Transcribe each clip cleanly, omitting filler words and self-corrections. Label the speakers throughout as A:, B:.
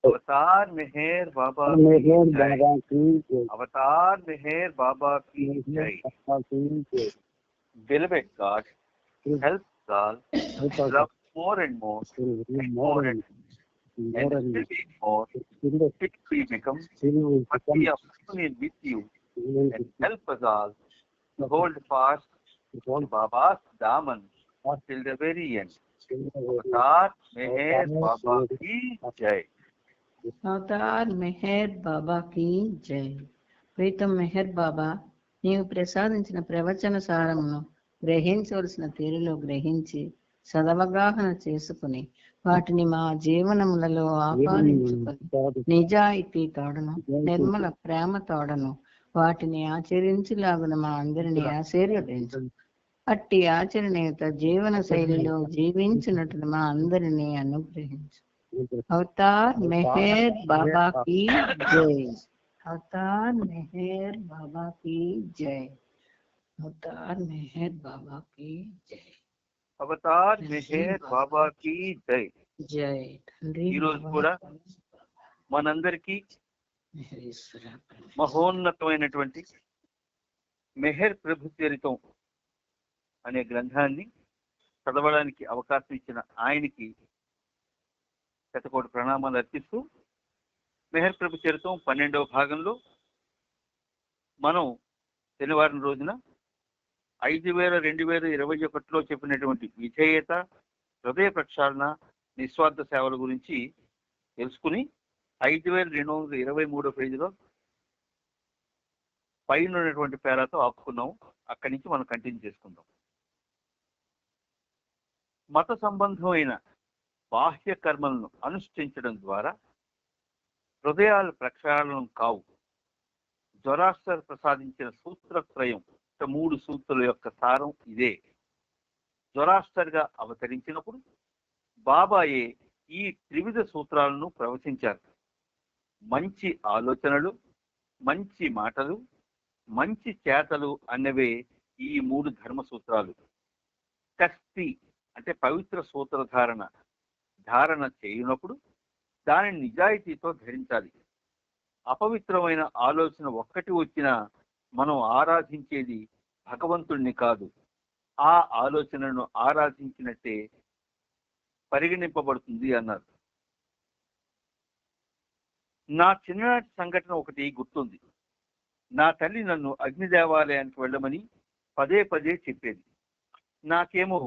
A: अवतार मेहर बाबा की अवतार मेहर बाबा की जय. Beloved God, help us all love more and more and more and still be more fit we become, but we are union with you and help us all to hold fast to Baba's Daman till the very end. अवतार मेहर बाबा की जय.
B: Avatar Meher బాబా key జై. ప్రీతం మెహర్ బాబా, నీవు ప్రసాదించిన ప్రవచన సారమును గ్రహించవలసిన తీరులో గ్రహించి సదవగాహన చేసుకుని వాటిని మా జీవనములలో ఆపాదించుకొని నిజాయితీ తోడను నిర్మల ప్రేమ తోడను వాటిని ఆచరించులాగున మా అందరినీ ఆశీర్వదించు. అట్టి ఆచరణయుత జీవన శైలిలో జీవించినట్లు మా అందరినీ అనుగ్రహించు. अवतार मेहर बाबा की जय. अवतार मेहर बाबा की जय. अवतार मेहर बाबा की जय.
A: अवतार मेहर बाबा की जय.
B: జై తండ్రి.
A: ఈ రోజు కూడా మనందరికీ మహోన్నతమైనటువంటి మెహర్ ప్రభు చరితం అనే గ్రంథాన్ని చదవడానికి అవకాశం ఇచ్చిన ఆయనకి శతకోటి ప్రణామాలు అర్పిస్తూ, మెహర్ ప్రభు చరితం 12వ భాగంలో మనం శనివారం రోజున 5,2021లో చెప్పినటువంటి విధేయత, హృదయ ప్రక్షాళన, నిస్వార్థ సేవల గురించి తెలుసుకుని 5,223 పేజీలో పైన ఉన్నటువంటి పేరాతో ఆపుకున్నాం. అక్కడి నుంచి మనం కంటిన్యూ చేసుకుందాం. మత సంబంధమైన బాహ్య కర్మలను అనుష్ఠించడం ద్వారా హృదయాల ప్రక్షాళనం కావు. జొరాస్టర్ ప్రసాదించిన సూత్రత్రయం, 3 సూత్రుల యొక్క సారం ఇదే. జొరాస్టర్గా అవతరించినప్పుడు బాబాయే ఈ త్రివిధ సూత్రాలను ప్రవచించారు. మంచి ఆలోచనలు, మంచి మాటలు, మంచి చేతలు అన్నవే ఈ 3 ధర్మ సూత్రాలు. కస్తి అంటే పవిత్ర సూత్రధారణ చేయనప్పుడు దానిని నిజాయితీతో ధరించాలి. అపవిత్రమైన ఆలోచన ఒక్కటి వచ్చినా మనం ఆరాధించేది భగవంతుడిని కాదు, ఆ ఆలోచనను ఆరాధించినట్టే పరిగణింపబడుతుంది అన్నారు. నా చిన్ననాటి సంఘటన ఒకటి గుర్తుంది. నా తల్లి నన్ను అగ్ని దేవాలయానికి వెళ్ళమని పదే పదే చెప్పేది. నాకేమో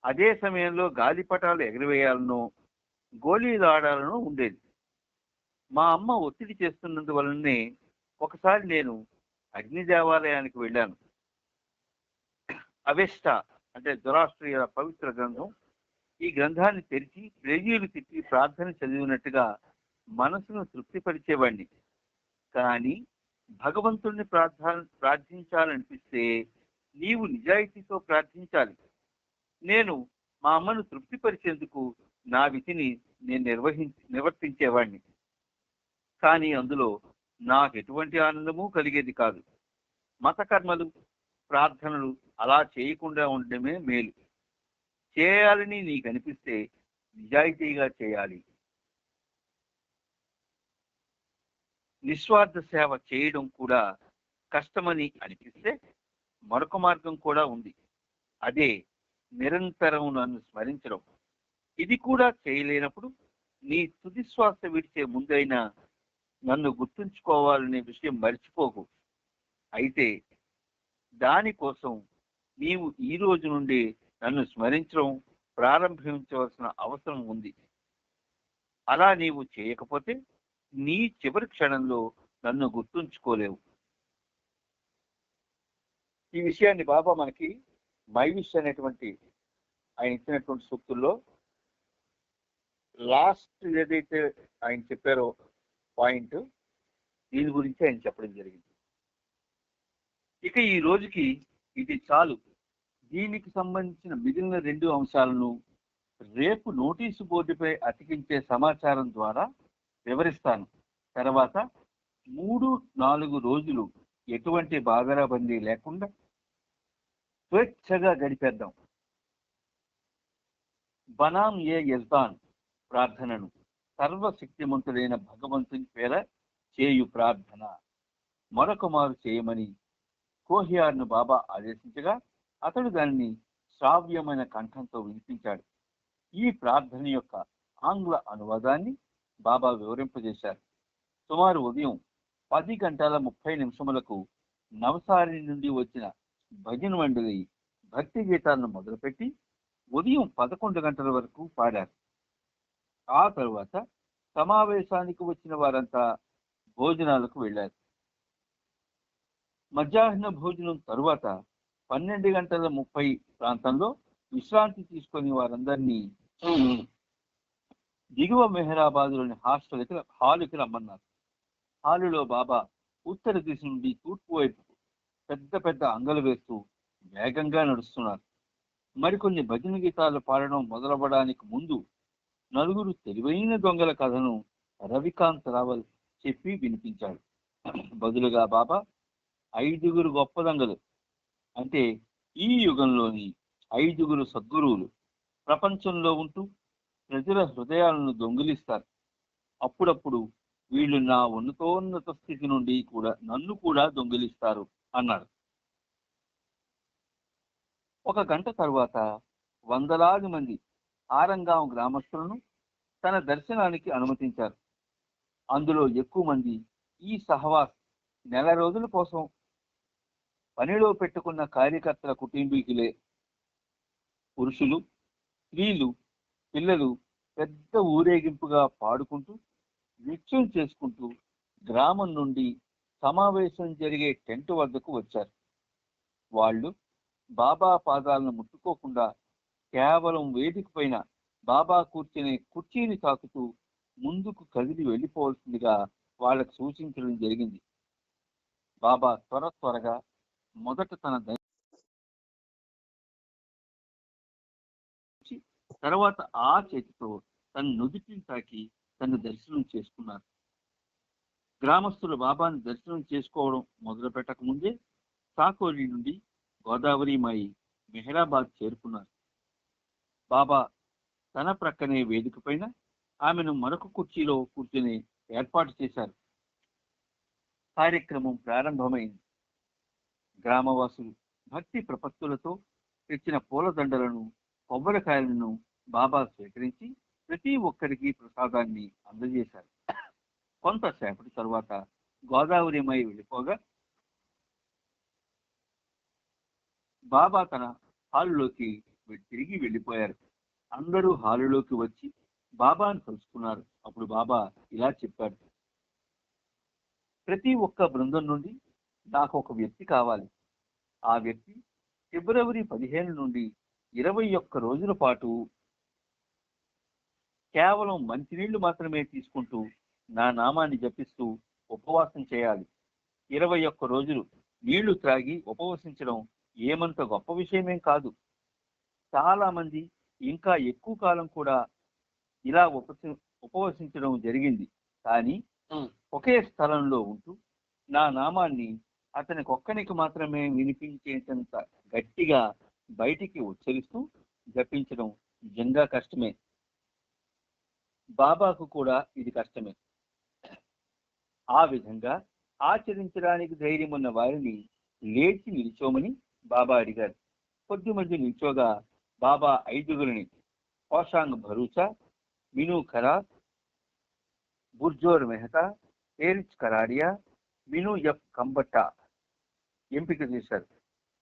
A: అదే సమయంలో గాలిపటాలు ఎగరవేయాలనో గోళీలు ఆడాలనో ఉండేది. మా అమ్మ ఒత్తిడి చేస్తున్నందువలనే ఒకసారి నేను అగ్ని దేవాలయానికి వెళ్ళాను. అవెస్టా అంటే జొరాస్ట్రియా పవిత్ర గ్రంథం. ఈ గ్రంథాన్ని తెరిచి ప్రేజీలు తిప్పి ప్రార్థన చదివినట్టుగా మనసును తృప్తిపరిచేవాడిని. కానీ భగవంతుడిని ప్రార్థించాలనిపిస్తే నీవు నిజాయితీతో ప్రార్థించాలి. నేను మా అమ్మను తృప్తిపరిచేందుకు నా విధిని నేను నిర్వర్తించేవాడిని. కానీ అందులో నాకు ఎటువంటి ఆనందము కలిగేది కాదు. మత కర్మలు, ప్రార్థనలు అలా చేయకుండా ఉండడమే మేలు. చేయాలని నీకు అనిపిస్తే నిజాయితీగా చేయాలి. నిస్వార్థ సేవ చేయడం కూడా కష్టమని అనిపిస్తే మరొక మార్గం కూడా ఉంది. అదే నిరంతరం నన్ను స్మరించడం. ఇది కూడా చేయలేనప్పుడు నీ తుది శ్వాస విడిచే ముందైనా నన్ను గుర్తుంచుకోవాలనే విషయం మర్చిపోకు. అయితే దానికోసం నీవు ఈ రోజు నుండి నన్ను స్మరించడం ప్రారంభించవలసిన అవసరం ఉంది. అలా నీవు చేయకపోతే నీ చివరి క్షణంలో నన్ను గుర్తుంచుకోలేవు. ఈ విషయాన్ని బాబా మనకి మైవిష్ అనేటువంటి ఆయన ఇచ్చినటువంటి సూక్తుల్లో లాస్ట్ ఏదైతే ఆయన చెప్పారో పాయింట్, దీని గురించి ఆయన చెప్పడం జరిగింది. ఇక ఈ రోజుకి ఇది చాలు. దీనికి సంబంధించిన మిగిలిన 2 అంశాలను రేపు నోటీసు బోర్డుపై అతికించే సమాచారం ద్వారా వివరిస్తాను. తర్వాత 3-4 రోజులు ఎటువంటి బాగరాబందీ లేకుండా స్వేచ్ఛగా గడిపేద్దాం. బనాం ఏ యజ్దాన్ ప్రార్థనను సర్వశక్తిమంతుడైన భగవంతుని పేర చేయు ప్రార్థన మరొక మారు చేయమని కోహియార్ను బాబా ఆదేశించగా అతడు దానిని శ్రావ్యమైన కంఠంతో వినిపించాడు. ఈ ప్రార్థన యొక్క ఆంగ్ల అనువాదాన్ని బాబా వివరింపజేశారు. సుమారు ఉదయం 10:30 నవసారి నుండి వచ్చిన భజన మండలి భక్తి గీతాలను మొదలుపెట్టి ఉదయం 11 గంటల వరకు పాడారు. ఆ తరువాత సమావేశానికి వచ్చిన వారంతా భోజనాలకు వెళ్ళారు. మధ్యాహ్న భోజనం తరువాత 12:30 ప్రాంతంలో విశ్రాంతి తీసుకుని వారందరినీ దిగువ మెహరాబాద్లోని హాలుకి రమ్మన్నారు. హాలులో బాబా ఉత్తర దిశ నుండి తూర్పు వైపు పెద్ద పెద్ద అంగలు వేస్తూ వేగంగా నడుస్తున్నారు. మరికొన్ని భజన గీతాలు పాడడం మొదలవ్వడానికి ముందు నలుగురు తెలివైన దొంగల కథను రవికాంత్ రావల్ చెప్పి వినిపించాడు. బదులుగా బాబా 5 గొప్ప దొంగలు, అంటే ఈ యుగంలోని 5 సద్గురువులు ప్రపంచంలో ఉంటూ ప్రజల హృదయాలను దొంగిలిస్తారు. అప్పుడప్పుడు వీళ్ళు నా ఉన్నతోన్నత స్థితి నుండి నన్ను కూడా దొంగిలిస్తారు అన్నారు. 1 గంట తరువాత వందలాది మంది ఆరంగాం గ్రామస్తులను తన దర్శనానికి అనుమతించారు. అందులో ఎక్కువ మంది ఈ సహవాస్ నెల రోజుల కోసం పనిలో పెట్టుకున్న కార్యకర్తల కుటుంబీకులే. పురుషులు, స్త్రీలు, పిల్లలు పెద్ద ఊరేగింపుగా పాడుకుంటూ నృత్యం చేసుకుంటూ గ్రామం నుండి సమావేశం జరిగే టెంట్ వద్దకు వచ్చారు. వాళ్ళు బాబా పాదాలను ముట్టుకోకుండా కేవలం వేదిక పైన బాబా కూర్చునే కుర్చీని తాకుతూ ముందుకు కదిలి వెళ్ళిపోవాల్సిందిగా వాళ్ళకు సూచించడం జరిగింది. బాబా త్వరగా మొదట తన తర్వాత ఆ చేతితో తన నుదుటిని తాకి తన దర్శనం చేసుకున్నారు. గ్రామస్తులు బాబాను దర్శనం చేసుకోవడం మొదలు పెట్టక ముందే సాకోరి నుండి గోదావరి మాయి మెహరాబాద్ చేరుకున్నారు. బాబా తన ప్రక్కనే వేదిక పైన ఆమెను మరొక కుర్చీలో కూర్చుని ఏర్పాటు చేశారు. కార్యక్రమం ప్రారంభమైంది. గ్రామవాసులు భక్తి ప్రపత్తులతో తెచ్చిన పూలదండలను, కొబ్బరికాయలను బాబా స్వీకరించి ప్రతి ఒక్కరికి ప్రసాదాన్ని అందజేశారు. కొంతసేపటి తరువాత గోదావరిమై వెళ్ళిపోగా బాబా తన హాలులోకి తిరిగి వెళ్ళిపోయారు. అందరూ హాలులోకి వచ్చి బాబాను కలుసుకున్నారు. అప్పుడు బాబా ఇలా చెప్పాడు: ప్రతి ఒక్క బృందం నుండి నాకు ఒక వ్యక్తి కావాలి. ఆ వ్యక్తి ఫిబ్రవరి 15 నుండి 21 రోజుల పాటు కేవలం మంచినీళ్లు మాత్రమే తీసుకుంటూ నా నామాన్ని జపిస్తూ ఉపవాసం చేయాలి. 21 రోజులు నీళ్లు త్రాగి ఉపవసించడం ఏమంత గొప్ప విషయమేం కాదు. చాలా మంది ఇంకా ఎక్కువ కాలం కూడా ఇలా ఉపవసించడం జరిగింది. కానీ ఒకే స్థలంలో ఉంటూ నా నామాన్ని అతనికొక్కనికి మాత్రమే వినిపించేంత గట్టిగా బయటికి ఉచ్చరిస్తూ జపించడం నిజంగా కష్టమే. బాబాకు కూడా ఇది కష్టమే. ఆ విధంగా ఆచరించడానికి ధైర్యం ఉన్న వారిని లేచి నిల్చోమని బాబా అడిగారు. కొద్దిమంది నిల్చోగా బాబా 5 కోషాంగ్ భరూచా, మిను ఖరాత్, బుర్జోర్ మెహతా, ఏరిచ్ కరాడియా, మిను ఎఫ్ కంబట్టా ఎంపిక చేశారు.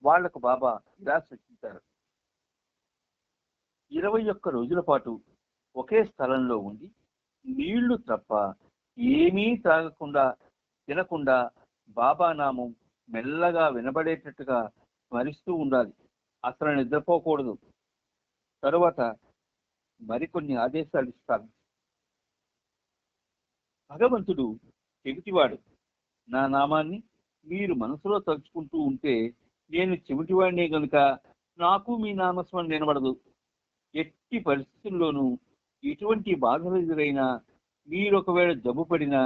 A: వాళ్లకు బాబా ఇలా సూచించారు: 21 రోజుల పాటు ఒకే స్థలంలో ఉండి నీళ్లు తప్ప ఏమీ తాగకుండా తినకుండా బాబా నామం మెల్లగా వినబడేటట్టుగా స్మరిస్తూ ఉండాలి. అసలు నిద్రపోకూడదు. తరువాత మరికొన్ని ఆదేశాలు ఇస్తాను. భగవంతుడు చెవిటివాడు. నా నామాన్ని మీరు మనసులో తలుచుకుంటూ ఉంటే నేను చెవిటివాడినే గనుక నాకు మీ నామస్మరణ వినబడదు. ఎట్టి పరిస్థితుల్లోనూ ఎటువంటి బాధలు ఎదురైనా మీరొకవేళ జబ్బు పడినా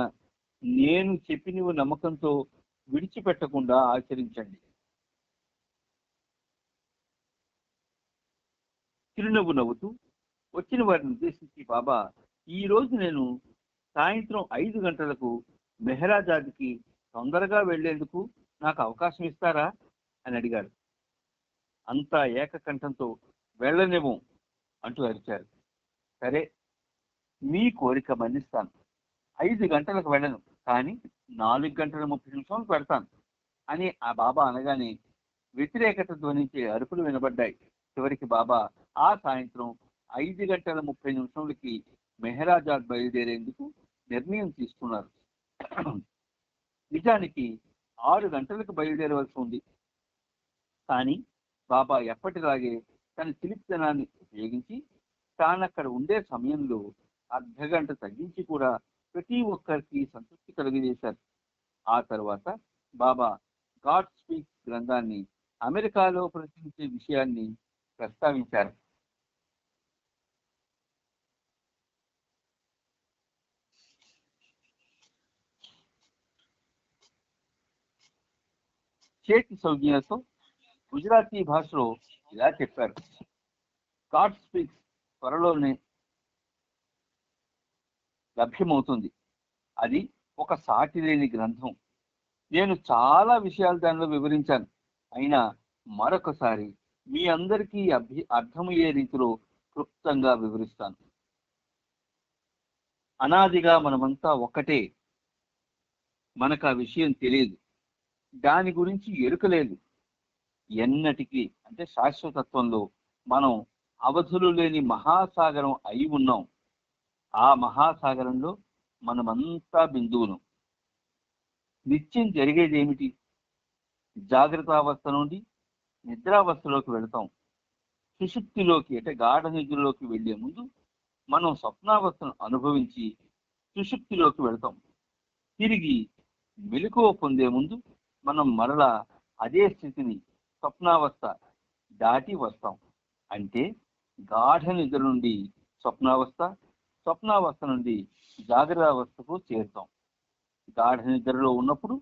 A: నేను చెప్పినవి నమ్మకంతో విడిచిపెట్టకుండా ఆచరించండి. చిరునవ్వు నవ్వుతూ వచ్చిన వారిని ఉద్దేశించి బాబా ఈ రోజు నేను సాయంత్రం 5 గంటలకు మెహరాజాద్కి తొందరగా వెళ్లేందుకు నాకు అవకాశం ఇస్తారా అని అడిగాడు. అంతా ఏకకంఠంతో వెళ్ళనివ్వం అంటూ అరిచారు. సరే, మీ కోరిక మన్నిస్తాను. 5 గంటలకు వెళ్ళను, కానీ 4 గంటల 30 నిమిషాలకు పెడతాను అని ఆ బాబా అనగానే వ్యతిరేకత ధ్వనించే అరుపులు వినబడ్డాయి. చివరికి బాబా ఆ సాయంత్రం 5 గంటల 30 నిమిషాలకి మెహరాజాద్ బయలుదేరేందుకు నిర్ణయం తీసుకున్నారు. నిజానికి 6 గంటలకు బయలుదేరవలసి ఉంది. కానీ బాబా ఎప్పటిలాగే తన చిలిపితనాన్ని ఉపయోగించి తానక్కడ ఉండే సమయంలో అర్ధగంట తగ్గించి కూడా ప్రతి ఒక్కరికి సంతృప్తి కలుగజేశారు. ఆ తర్వాత బాబా గాడ్ స్పీక్స్ గ్రంథాన్ని అమెరికాలో ప్రచురించే విషయాన్ని ప్రస్తావించారు. చేతి సౌజ్ఞలతో గుజరాతీ భాషలో ఇలా చెప్పారు. గాడ్ స్పీక్స్ త్వరలోనే లభ్యమవుతుంది. అది ఒక సాటి లేని గ్రంథం. నేను చాలా విషయాలు దానిలో వివరించాను. అయినా మరొకసారి మీ అందరికీ అర్థమయ్యే రీతిలో క్లుప్తంగా వివరిస్తాను. అనాదిగా మనమంతా ఒక్కటే. మనకు ఆ విషయం తెలియదు, దాని గురించి ఎరుక లేదు. ఎన్నటికీ అంటే శాశ్వతత్వంలో మనం అవధులు లేని మహాసాగరం అయి ఉన్నాం. ఆ మహాసాగరంలో మనమంతా బిందువును. నిత్యం జరిగేది ఏమిటి? జాగ్రత్తావస్థ నుండి నిద్రావస్థలోకి వెళతాం. సుషుప్తిలోకి అంటే గాఢ నిద్రలోకి వెళ్లే ముందు మనం స్వప్నావస్థను అనుభవించి సుషుప్తిలోకి వెళతాం. తిరిగి మెలకువ పొందే ముందు మనం మరలా అదే స్థితిని స్వప్నావస్థ దాటి వస్తాం. అంటే గాఢ నిద్ర నుండి స్వప్నావస్థ, స్వప్నావస్థ నుండి జాగ్రత్తావస్థకు చేరుతాం. గాఢ నిద్రలో ఉన్నప్పుడు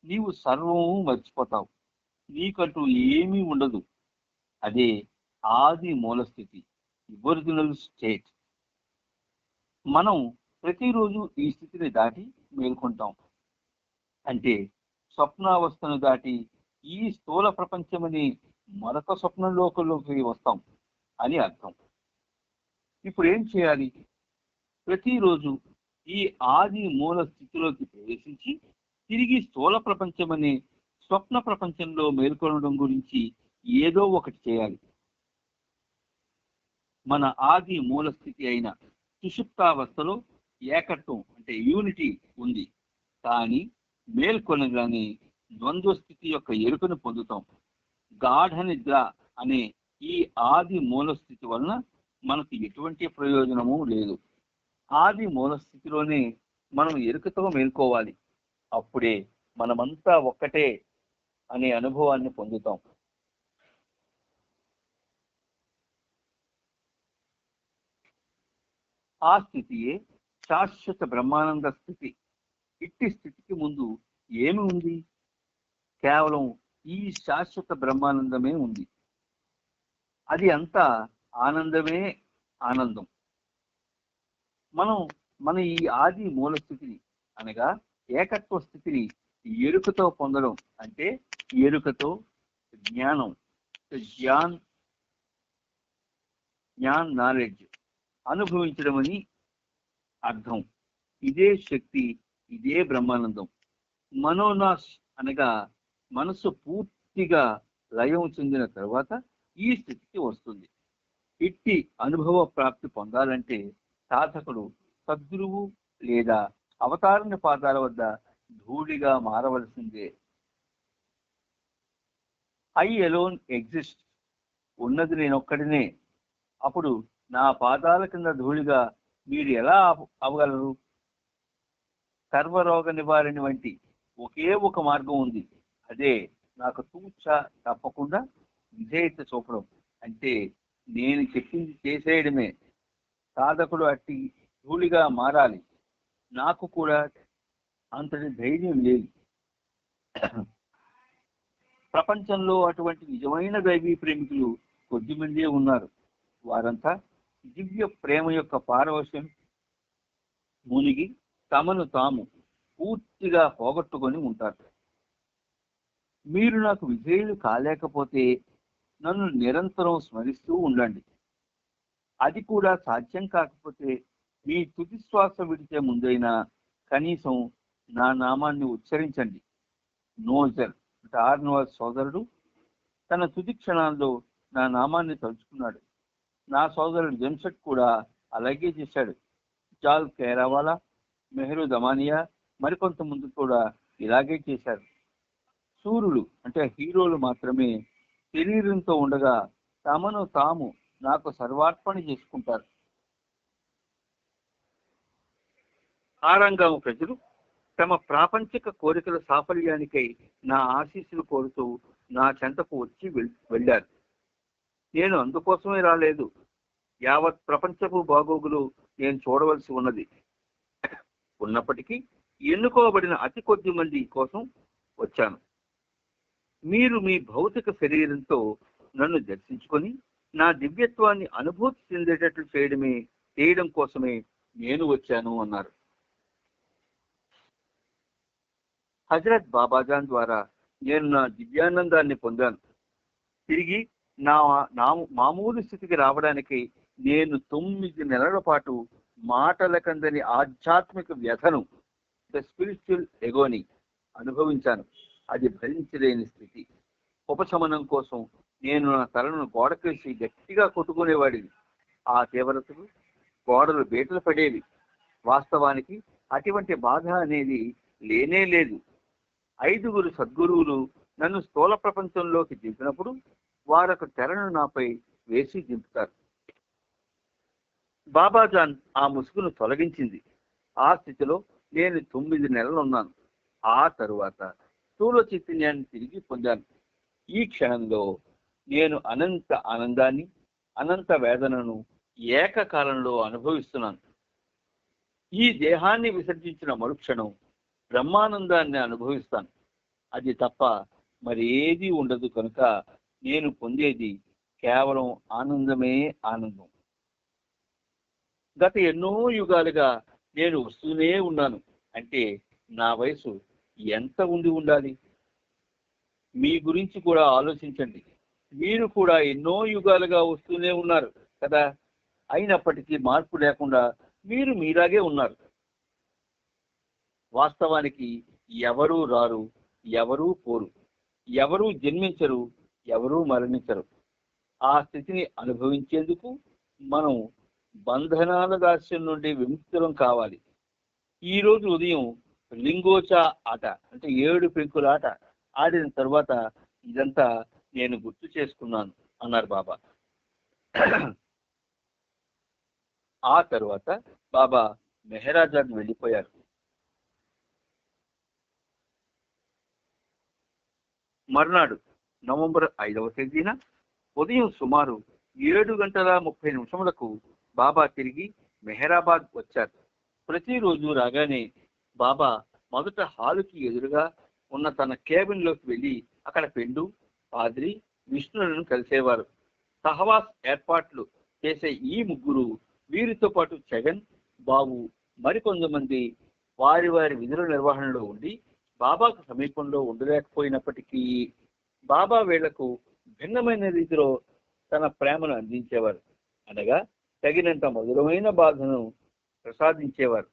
A: నీవు సర్వము మర్చిపోతావు. నీకంటూ ఏమీ ఉండదు. అదే ఆది మూలస్థితి, ఒరిజినల్ స్టేట్. మనం ప్రతిరోజు ఈ స్థితిని దాటి మేల్కొంటాం. అంటే స్వప్నావస్థను దాటి ఈ స్థూల ప్రపంచమని మరొక స్వప్నంలోకి వస్తాం అని అర్థం. ఇప్పుడు ఏం చేయాలి? ప్రతిరోజు ఈ ఆది మూల స్థితిలోకి ప్రవేశించి తిరిగి స్థూల ప్రపంచమనే స్వప్న ప్రపంచంలో మేల్కొనడం గురించి ఏదో ఒకటి చేయాలి. మన ఆది మూల స్థితి అయిన సుషుప్తావస్థలో ఏకత్వం అంటే యూనిటీ ఉంది. కానీ మేల్కొనగానే ద్వంద్వ స్థితి యొక్క ఎరుకను పొందుతాం. గాఢ నిద్ర అనే ఈ ఆది మూల స్థితి వలన మనకు ఎటువంటి ప్రయోజనము లేదు. ఆది మూల స్థితిలోనే మనం ఎరుకతో మేల్కోవాలి. అప్పుడే మనమంతా ఒక్కటే అనే అనుభవాన్ని పొందుతాం. ఆ స్థితియే శాశ్వత బ్రహ్మానంద స్థితి. ఇట్టి స్థితికి ముందు ఏమి ఉంది? కేవలం ఈ శాశ్వత బ్రహ్మానందమే ఉంది. అది అంతా ఆనందమే ఆనందం. మన ఈ ఆది మూల స్థితిని అనగా ఏకత్వ స్థితిని ఎరుకతో పొందడం అంటే ఎరుకతో జ్ఞానం, జ్ఞాన్ నాలెడ్జ్ అనుభవించడం అని అర్థం. ఇదే శక్తి, ఇదే బ్రహ్మానందం. మనోనాశ్ అనగా మనసు పూర్తిగా లయం చెందిన తర్వాత ఈ స్థితికి వస్తుంది. ఇట్టి అనుభవ ప్రాప్తి పొందాలంటే సాధకుడు సద్గురువు లేదా అవతారణ పాదాల వద్ద ధూళిగా మారవలసిందే. ఐ అలోన్ ఎగ్జిస్ట్, ఉన్నది నేనొక్కడినే. అప్పుడు నా పాదాల కింద ధూళిగా మీరు ఎలా అవగలరు? సర్వరోగ నివారణ వంటి ఒకే ఒక మార్గం ఉంది. అదే నాకు తూచ తప్పకుండా విధేయత చూపడం. అంటే నేను చెప్పింది చేసేయడమే. సాధకుడు అట్టి ధూళిగా మారాలి. నాకు కూడా అంతటి ధైర్యం లేదు. ప్రపంచంలో అటువంటి నిజమైన దైవీ ప్రేమికులు కొద్దిమందే ఉన్నారు. వారంతా దివ్య ప్రేమ యొక్క పారవశ్యం మునిగి తమను తాము పూర్తిగా పోగొట్టుకొని ఉంటారు. మీరు నాకు విధేయులు కాలేకపోతే నన్ను నిరంతరం స్మరిస్తూ ఉండండి. అది కూడా సాధ్యం కాకపోతే మీ తుది శ్వాస విడిచే ముందైనా కనీసం నా నామాన్ని ఉచ్చరించండి. నోజర్ అంటే ఆర్నోవర్ సోదరుడు తన తుది క్షణాల్లో నా నామాన్ని తలుచుకున్నాడు. నా సోదరుడు జంషెడ్ కూడా అలాగే చేశాడు. జాల్ ఖైరావాలా, మెహ్రూ దమానియా మరికొంతమంది కూడా ఇలాగే చేశారు. సూర్యులు అంటే హీరోలు మాత్రమే శరీరంతో ఉండగా తమను తాము నాకు సర్వార్పణ చేసుకుంటారు. ఆరంగం ప్రజలు తమ ప్రాపంచిక కోరికల సాఫల్యానికై నా ఆశీస్సులు కోరుతూ నా చెంతకు వచ్చి వెళ్ళారు. నేను అందుకోసమే రాలేదు. యావత్ ప్రపంచపు బాగోగులు నేను చూడవలసి ఉన్నప్పటికీ ఎన్నుకోబడిన అతి కొద్ది మంది కోసం వచ్చాను. మీరు మీ భౌతిక శరీరంతో నన్ను దర్శించుకొని నా దివ్యత్వాన్ని అనుభూతి చెందేటట్లు చేయడం కోసమే నేను వచ్చాను అన్నారు. హజరత్ బాబాజాన్ ద్వారా నేను నా దివ్యానందాన్ని పొందాను. తిరిగి నా మామూలు స్థితికి రావడానికి నేను 9 నెలల పాటు మాటలకందని ఆధ్యాత్మిక వ్యధను స్పిరిచువల్ ఎగోని అనుభవించాను. అది భరించలేని స్థితి. ఉపశమనం కోసం నేను నా తలను గోడకేసి గట్టిగా కొట్టుకునేవాడిని. ఆ తీవ్రతలు గోడలు బీటలు పడేవి. వాస్తవానికి అటువంటి బాధ అనేది లేనే లేదు. 5 సద్గురువులు నన్ను స్థూల ప్రపంచంలోకి దింపినప్పుడు వారొక తెరను నాపై వేసి దింపుతారు. బాబాజాన్ ఆ ముసుగును తొలగించింది. ఆ స్థితిలో నేను 9 నెలలున్నాను. ఆ తరువాత స్థూల చైతన్యాన్ని తిరిగి పొందాను. ఈ క్షణంలో నేను అనంత ఆనందాన్ని, అనంత వేదనను ఏకకాలంలో అనుభవిస్తున్నాను. ఈ దేహాన్ని విసర్జించిన మరుక్షణం బ్రహ్మానందాన్ని అనుభవిస్తాను. అది తప్ప మరి ఏది ఉండదు. కనుక నేను పొందేది కేవలం ఆనందమే ఆనందం. గత ఎన్నో యుగాలుగా నేను వస్తూనే ఉన్నాను. అంటే నా వయసు ఎంత ఉండాలి? మీ గురించి కూడా ఆలోచించండి. మీరు కూడా ఎన్నో యుగాలుగా వస్తూనే ఉన్నారు కదా. అయినప్పటికీ మార్పు లేకుండా మీరు మీలాగే ఉన్నారు. వాస్తవానికి ఎవరూ రారు, ఎవరూ పోరు, ఎవరూ జన్మించరు, ఎవరూ మరణించరు. ఆ స్థితిని అనుభవించేందుకు మనం బంధనాల దాస్యం నుండి విముక్తులం కావాలి. ఈ రోజు ఉదయం లింగోచా ఆట అంటే 7 పెంకుల ఆట ఆడిన తర్వాత ఇదంతా నేను గుర్తు చేసుకున్నాను అన్నారు బాబా. ఆ తరువాత బాబా మెహరాజాకు వెళ్ళిపోయారు. మర్నాడు నవంబర్ 5వ తేదీన ఉదయం సుమారు 7:30 బాబా తిరిగి మెహరాబాద్ వచ్చారు. ప్రతిరోజు రాగానే బాబా మొదట హాలుకి ఎదురుగా ఉన్న తన కేబిన్లోకి వెళ్ళి అక్కడ పెండు, పాద్రి, విష్ణులను కలిసేవారు. సహవాస్ ఏర్పాట్లు చేసే ఈ ముగ్గురు, వీరితో పాటు జగన్, బాబు మరికొంతమంది వారి వారి విధుల నిర్వహణలో ఉండి బాబాకు సమీపంలో ఉండలేకపోయినప్పటికీ బాబా వీళ్లకు భిన్నమైన రీతిలో తన ప్రేమను అందించేవారు. అనగా తగినంత మధురమైన బాధను ప్రసాదించేవారు.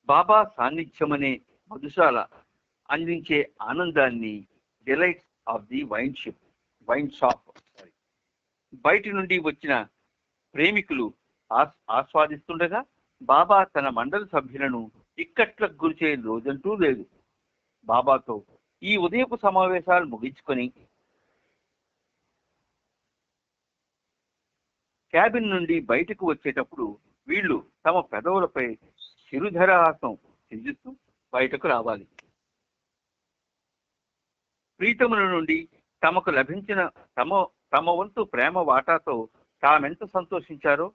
A: బాబా సాన్నిధ్యమనే మధుశాల అందించే ఆనందాన్ని delights of the wine shop బయటి నుండి వచ్చిన ప్రేమికులు ఆస్వాదిస్తుండగా బాబా తన మండలి సభ్యులను ఇక్కట్లకు గురిచే రోజంటూ లేదు. బాబాతో ఈ ఉదయపు సమావేశాలు ముగించుకొని క్యాబిన్ నుండి బయటకు వచ్చేటప్పుడు వీళ్ళు తమ పెదవులపై చిరుధరహాసం చిందిస్తూ బయటకు రావాలి. ప్రీతముల నుండి తమకు లభించిన తమ వంతు ప్రేమ వాటాతో తామెంత సంతోషించారో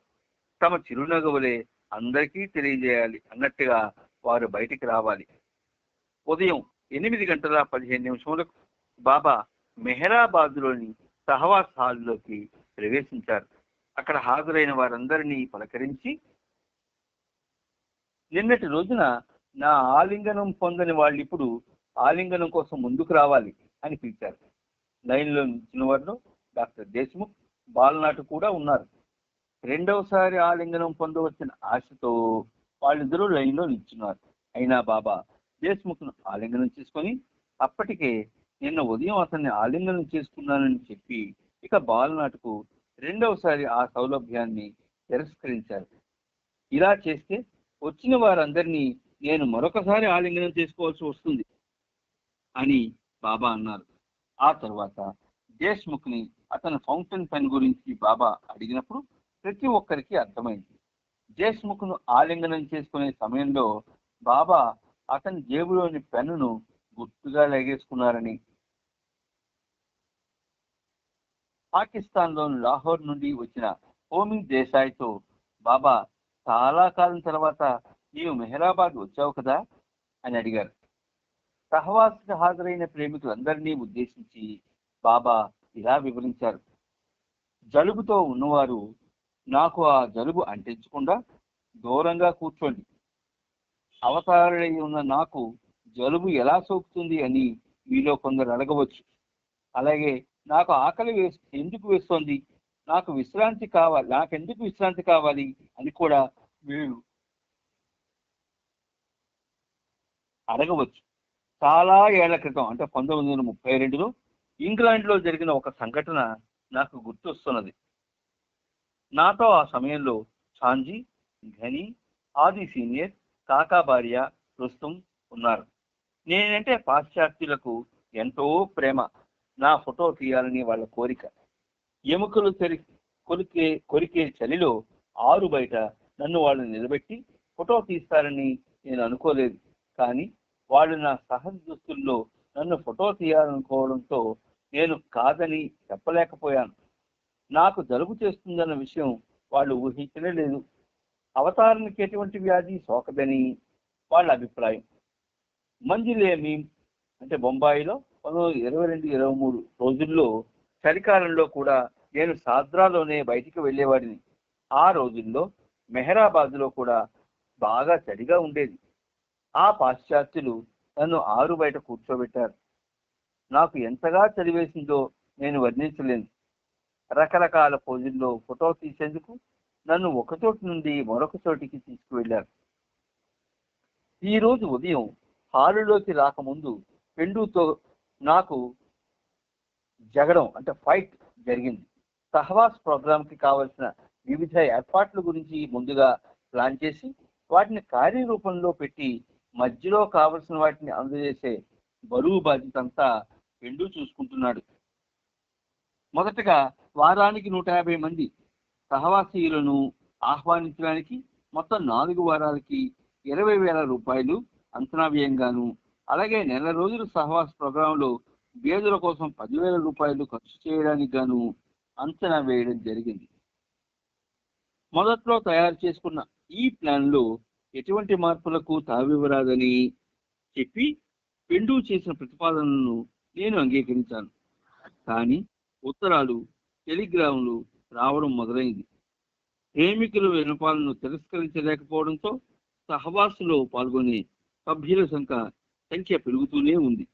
A: తమ చిరునగవులే అందరికీ తెలియజేయాలి అన్నట్టుగా వారు బయటికి రావాలి. ఉదయం 8:15 బాబా మెహరాబాద్లోని సహవాస్ హాల్లోకి ప్రవేశించారు. అక్కడ హాజరైన వారందరినీ పలకరించి, నిన్నటి రోజున నా ఆలింగనం పొందని వాళ్ళు ఇప్పుడు ఆలింగనం కోసం ముందుకు రావాలి అని పిలిచారు. లైన్లో నిలిచిన వారిలో డాక్టర్ దేశ్ముఖ్, బాలనాటు కూడా ఉన్నారు. రెండవసారి ఆలింగనం పొందవచ్చిన ఆశతో వాళ్ళిద్దరూ లైన్లో నిల్చున్నారు. అయినా బాబా దేశ్ముఖ్ను ఆలింగనం చేసుకొని, అప్పటికే నిన్న ఉదయం అతన్ని ఆలింగనం చేసుకున్నానని చెప్పి ఇక బాలనాటుకు రెండవసారి ఆ సౌలభ్యాన్ని తిరస్కరించారు. ఇలా చేస్తే వచ్చిన వారందరినీ నేను మరొకసారి ఆలింగనం చేసుకోవాల్సి వస్తుంది అని బాబా అన్నారు. ఆ తర్వాత దేశ్ముఖ్ని అతని ఫౌంటైన్ పెన్ గురించి బాబా అడిగినప్పుడు ప్రతి ఒక్కరికి అర్థమైంది. దేశ్ముఖ్ను ఆలింగనం చేసుకునే సమయంలో బాబా అతని జేబులోని పెన్నును గుర్తుగా లాగేసుకున్నారని, పాకిస్తాన్లోని లాహోర్ నుండి వచ్చిన హోమీ దేశాయ్తో బాబా చాలా కాలం తర్వాత నీవు మెహరాబాద్ వచ్చావు కదా అని అడిగారు. సహవాస్కి హాజరైన ప్రేమికులందరినీ ఉద్దేశించి బాబా ఇలా వివరించారు. జలుబుతో ఉన్నవారు నాకు ఆ జలుబు అంటించకుండా దూరంగా కూర్చోండి. అవతారుడై ఉన్న నాకు జలుబు ఎలా సోకుతుంది అని మీలో కొందరు అడగవచ్చు. అలాగే నాకు ఆకలి ఎందుకు వేస్తోంది, నాకెందుకు విశ్రాంతి కావాలి అని కూడా మీరు అడగవచ్చు. చాలా ఏళ్ల క్రితం, అంటే 1932లో ఇంగ్లాండ్లో జరిగిన ఒక సంఘటన నాకు గుర్తొస్తున్నది. నాతో ఆ సమయంలో ఛాంజీ, ఘని, ఆది సీనియర్, కాకాబార్య, రుస్తుం ఉన్నారు. నేనంటే పాశ్చాత్యులకు ఎంతో ప్రేమ. నా ఫోటో తీయాలని వాళ్ళ కోరిక. ఎముకలు కొరికే చలిలో ఆరు బయట నన్ను వాళ్ళు నిలబెట్టి ఫోటో తీస్తారని నేను అనుకోలేదు. కానీ వాళ్ళు నా సహజ దుస్తుల్లో నన్ను ఫోటో తీయాలనుకోవడంతో నేను కాదని చెప్పలేకపోయాను. నాకు జలుబు చేస్తుందన్న విషయం వాళ్ళు ఊహించనే లేదు. అవతారానికి ఎటువంటి వ్యాధి సోకదని వాళ్ళ అభిప్రాయం. మంజిలేమి అంటే బొంబాయిలో 1922-23 రోజుల్లో చలికాలంలో కూడా నేను సాద్రాలోనే బయటికి వెళ్ళేవాడిని. ఆ రోజుల్లో మెహరాబాద్లో కూడా బాగా చలిగా ఉండేది. ఆ పాశ్చాత్యులు నన్ను ఆరు బయట కూర్చోబెట్టారు. నాకు ఎంతగా చలివేసిందో నేను వర్ణించలేను. రకరకాల పోజుల్లో ఫోటో తీసేందుకు నన్ను ఒక చోటు నుండి మరొక చోటికి తీసుకువెళ్లారు. ఈ రోజు ఉదయం హాలులోకి రాకముందు పెండుతో నాకు జగడం అంటే ఫైట్ జరిగింది. సహవాస్ ప్రోగ్రాంకి కావలసిన వివిధ ఏర్పాట్ల గురించి ముందుగా ప్లాన్ చేసి వాటిని కార్యరూపంలో పెట్టి మధ్యలో కావలసిన వాటిని అందజేసే బరువు బాధ్యత అంతా పెండు చూసుకుంటున్నాడు. మొదటగా వారానికి 150 మంది సహవాసీయులను ఆహ్వానించడానికి మొత్తం 4 వారాలకి 20,000 రూపాయలు అంచనా వ్యయంగాను, అలాగే నెల రోజుల సహవాస ప్రోగ్రాంలో బేదుల కోసం 10,000 రూపాయలు ఖర్చు చేయడానికి గాను అంచనా వేయడం జరిగింది. మొదట్లో తయారు చేసుకున్న ఈ ప్లాన్లో ఎటువంటి మార్పులకు తావివ్వరాదని చెప్పి పెండు చేసిన ప్రతిపాదనలను నేను అంగీకరించాను. కానీ ఉత్తరాలు, టెలిగ్రాములు రావడం మొదలైంది. ప్రేమికుల విన్నపాలను తిరస్కరించలేకపోవడంతో సహవాసులో పాల్గొనే సభ్యుల సంఖ్య పెరుగుతూనే ఉంది.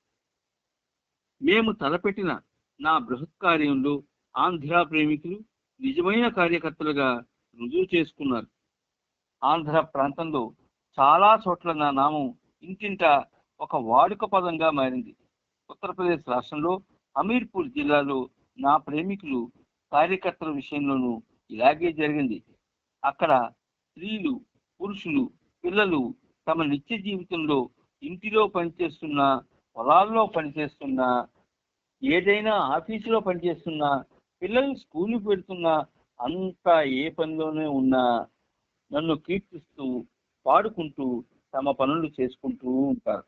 A: మేము తలపెట్టిన నా బృహత్ కార్యంలో ఆంధ్ర ప్రేమికులు నిజమైన కార్యకర్తలుగా రుజువు చేసుకున్నారు. ఆంధ్ర ప్రాంతంలో చాలా చోట్ల నా నామం ఇంటింటా ఒక వాడుక పదంగా మారింది. ఉత్తరప్రదేశ్ రాష్ట్రంలో హమీర్పూర్ జిల్లాలో నా ప్రేమికులు కార్యకర్తల విషయంలోనూ ఇలాగే జరిగింది. అక్కడ స్త్రీలు, పురుషులు, పిల్లలు తమ నిత్య జీవితంలో ఇంటిలో పనిచేస్తున్నా, పొలాల్లో పనిచేస్తున్నా, ఏదైనా ఆఫీసులో పనిచేస్తున్నా, పిల్లలు స్కూల్కి పెడుతున్నా, అంతా ఏ పనిలోనే ఉన్నా నన్ను కీర్తిస్తూ పాడుకుంటూ తమ పనులు చేసుకుంటూ ఉంటారు.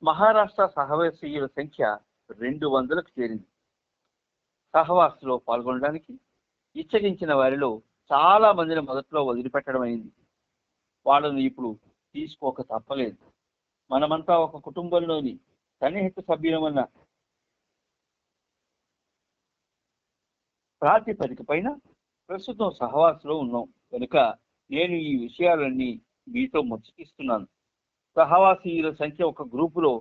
A: మహారాష్ట్ర సహవాసీయుల సంఖ్య 200కు చేరింది. సహవాసులో పాల్గొనడానికి ఇచ్చగించిన వారిలో చాలా మందిని మొదట్లో వదిలిపెట్టడం అయింది. వాళ్ళను ఇప్పుడు తీసుకోక తప్పలేదు. మనమంతా ఒక కుటుంబంలోని సన్నిహిత సభ్యులమన్న ప్రాతిపదిక పైన ప్రస్తుతం సహవాసంలో ఉన్నాం కనుక నేను ఈ విషయాలన్నీ మీతో ముచ్చటిస్తున్నాను. సహవాసీయుల సంఖ్య ఒక గ్రూపులో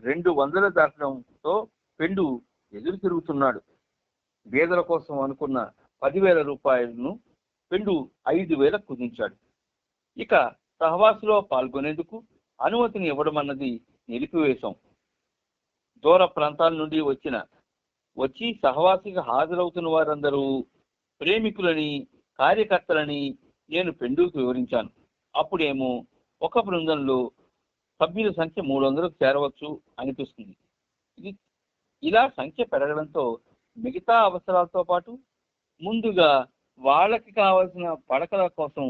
A: 200 దాటడంతో పెండు ఎదురు తిరుగుతున్నాడు. బీదల కోసం అనుకున్న 10,000 రూపాయలను పెండు 5,000 కుదించాడు. ఇక సహవాసులో పాల్గొనేందుకు అనుమతిని ఇవ్వడం అన్నది నిలిపివేశాం. దూర ప్రాంతాల నుండి వచ్చి సహవాసికి హాజరవుతున్న వారందరూ ప్రేమికులని, కార్యకర్తలని నేను పెండుకు వివరించాను. అప్పుడేమో ఒక బృందంలో సభ్యుల సంఖ్య 300కు చేరవచ్చు అనిపిస్తుంది. ఇలా సంఖ్య పెరగడంతో మిగతా అవసరాలతో పాటు ముందుగా వాళ్ళకి కావలసిన పడకల కోసం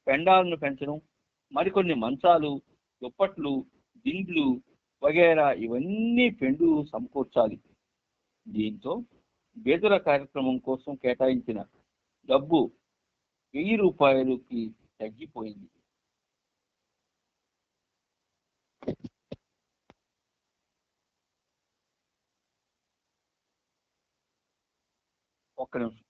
A: పెండాలను పెంచడం, మరికొన్ని మంచాలు, దుప్పట్లు, దిండ్లు వగైరా ఇవన్నీ పెండు సమకూర్చాలి. దీంతో బేదల కార్యక్రమం కోసం కేటాయించిన డబ్బు 1000 రూపాయలకి తగ్గిపోయింది. ఒక్క నిమిషం.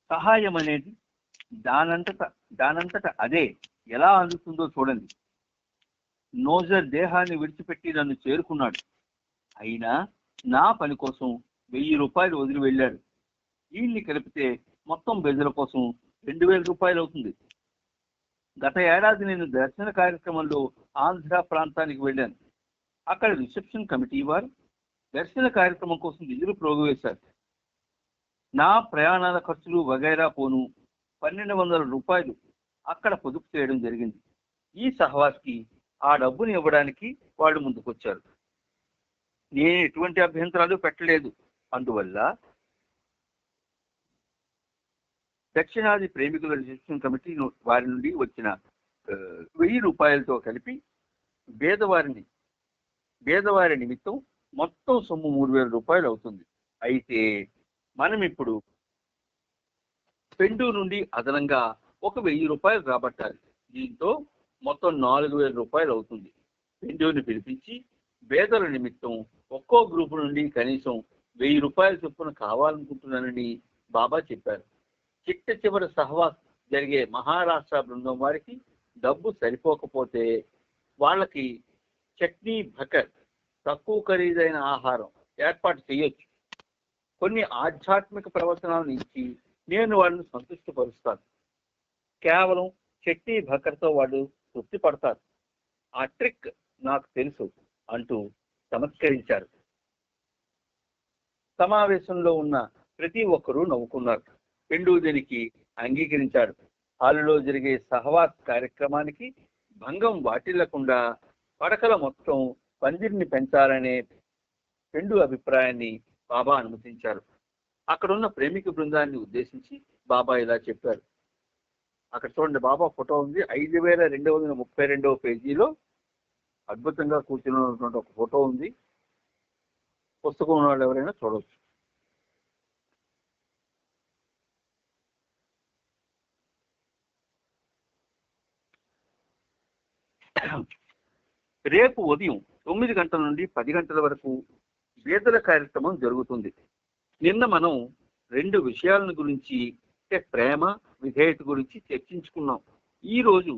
A: సహాయం అనేది దానంతట అదే ఎలా అందుతుందో చూడండి. నోజర్ దేహాన్ని విడిచిపెట్టి నన్ను చేరుకున్నాడు. అయినా నా పని కోసం 1000 రూపాయలు వదిలి వెళ్ళాడు. వీళ్ళని కలిపితే మొత్తం బెజల కోసం 2000 రూపాయలు అవుతుంది. గత ఏడాది నేను దర్శన కార్యక్రమంలో ఆంధ్ర ప్రాంతానికి వెళ్ళాను. అక్కడ రిసెప్షన్ కమిటీ వారు దర్శన కార్యక్రమం కోసం నిధులు ప్రోగువేశారు. నా ప్రయాణాల ఖర్చులు వగైరా పోను 1200 రూపాయలు అక్కడ పొదుపు చేయడం జరిగింది. ఈ సహవాస్కి ఆ డబ్బుని ఇవ్వడానికి వాళ్ళు ముందుకొచ్చారు. నేను ఎటువంటి అభ్యంతరాలు పెట్టలేదు. అందువల్ల దక్షిణాది ప్రేమికుల రిసెప్షన్ కమిటీ వారి నుండి వచ్చిన 1000 రూపాయలతో కలిపి బేదవారి నిమిత్తం మొత్తం సొమ్ము 3000 రూపాయలు అవుతుంది. అయితే మనం ఇప్పుడు పెండు నుండి అదనంగా ఒక 1000 రూపాయలు రాబట్టాలి. దీంతో మొత్తం 4000 రూపాయలు అవుతుంది. పెండుని పిలిపించి బేదల నిమిత్తం ఒక్కో గ్రూపు నుండి కనీసం 1000 రూపాయల చొప్పున కావాలనుకుంటున్నానని బాబా చెప్పారు. చివరి సహవాస్ జరిగే మహారాష్ట్ర బృందం వారికి డబ్బు సరిపోకపోతే వాళ్ళకి చట్నీ భకర్, తక్కువ ఖరీదైన ఆహారం ఏర్పాటు చేయొచ్చు. కొన్ని ఆధ్యాత్మిక ప్రవచనాలను ఇచ్చి నేను వాళ్ళని సంతృష్టిపరుస్తాను. కేవలం చట్నీ భకర్తో వాళ్ళు తృప్తి పడతారు. ఆ ట్రిక్ నాకు తెలుసు అంటూ చమత్కరించారు. సమావేశంలో ఉన్న ప్రతి ఒక్కరూ నవ్వుకున్నారు. పెండు దీనికి అంగీకరించాడు. హాలులో జరిగే సహవాస్ కార్యక్రమానికి భంగం వాటిల్లకుండా పడకల మొత్తం పందిరిని పెంచాలనే పెండు అభిప్రాయాన్ని బాబా అనుమతించారు. అక్కడున్న ప్రేమిక బృందాన్ని ఉద్దేశించి బాబా ఇలా చెప్పారు. అక్కడ చూడండి, బాబా ఫోటో ఉంది. 5232వ పేజీలో అద్భుతంగా కూర్చున్నటువంటి ఒక ఫోటో ఉంది. పుస్తకం ఉన్న వాళ్ళు ఎవరైనా చూడవచ్చు. రేపు ఉదయం 9 గంటల నుండి 10 గంటల వరకు బేదల కార్యక్రమం జరుగుతుంది. నిన్న మనం 2 విషయాలను గురించి, ప్రేమ, విధేయత గురించి చర్చించుకున్నాం. ఈ రోజు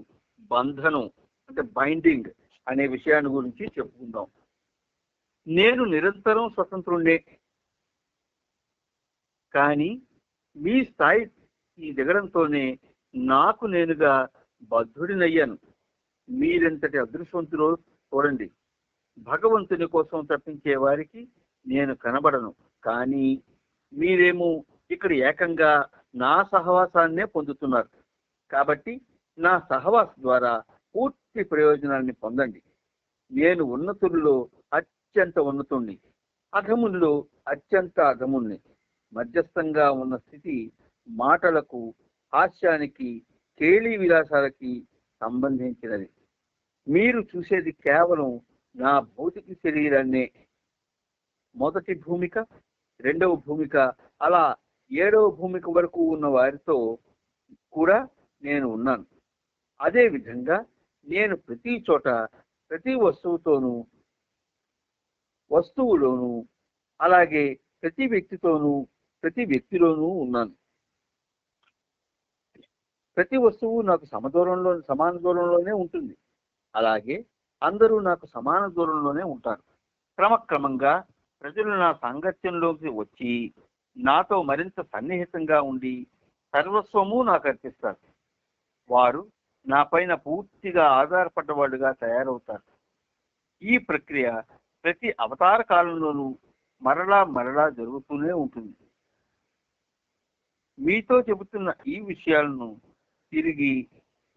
A: బంధనం అంటే బైండింగ్ అనే విషయాన్ని గురించి చెప్పుకుందాం. నేను నిరంతరం స్వతంత్రుడే, కానీ మీ స్థాయి దిగడంతోనే నాకు నేనుగా బద్ధుడినయ్యాను. మీరెంతటి అదృష్టవంతులో చూడండి. భగవంతుని కోసం తప్పించే వారికి నేను కనబడను, కానీ మీరేమో ఇక్కడ ఏకంగా నా సహవాసాన్నే పొందుతున్నారు. కాబట్టి నా సహవాస ద్వారా పూర్తి ప్రయోజనాన్ని పొందండి. నేను ఉన్నతుల్లో అత్యంత ఉన్నతుణ్ణి, అధముల్లో అత్యంత అధముణ్ణి. మధ్యస్థంగా ఉన్న స్థితి మాటలకు, హాస్యానికి, కేళీ విలాసాలకి సంబంధించినది. మీరు చూసేది కేవలం నా భౌతిక శరీరాన్నే. మొదటి భూమిక, రెండవ భూమిక, అలా 7వ భూమిక వరకు ఉన్న వారితో కూడా నేను ఉన్నాను. అదే విధంగా నేను ప్రతి చోట, ప్రతి వస్తువులోనూ, అలాగే ప్రతి వ్యక్తిలోనూ ఉన్నాను. ప్రతి వస్తువు నాకు సమాన దూరంలోనే ఉంటుంది. అలాగే అందరూ నాకు సమాన దూరంలోనే ఉంటారు. క్రమక్రమంగా ప్రజలు నా సాంగత్యంలోకి వచ్చి నాతో మరింత సన్నిహితంగా ఉండి సర్వస్వము నాకు అర్పిస్తారు. వారు నా పైన పూర్తిగా ఆధారపడ్డవాడుగా తయారవుతారు. ఈ ప్రక్రియ ప్రతి అవతార కాలంలోనూ మరలా జరుగుతూనే ఉంటుంది. మీతో చెబుతున్న ఈ విషయాలను తిరిగి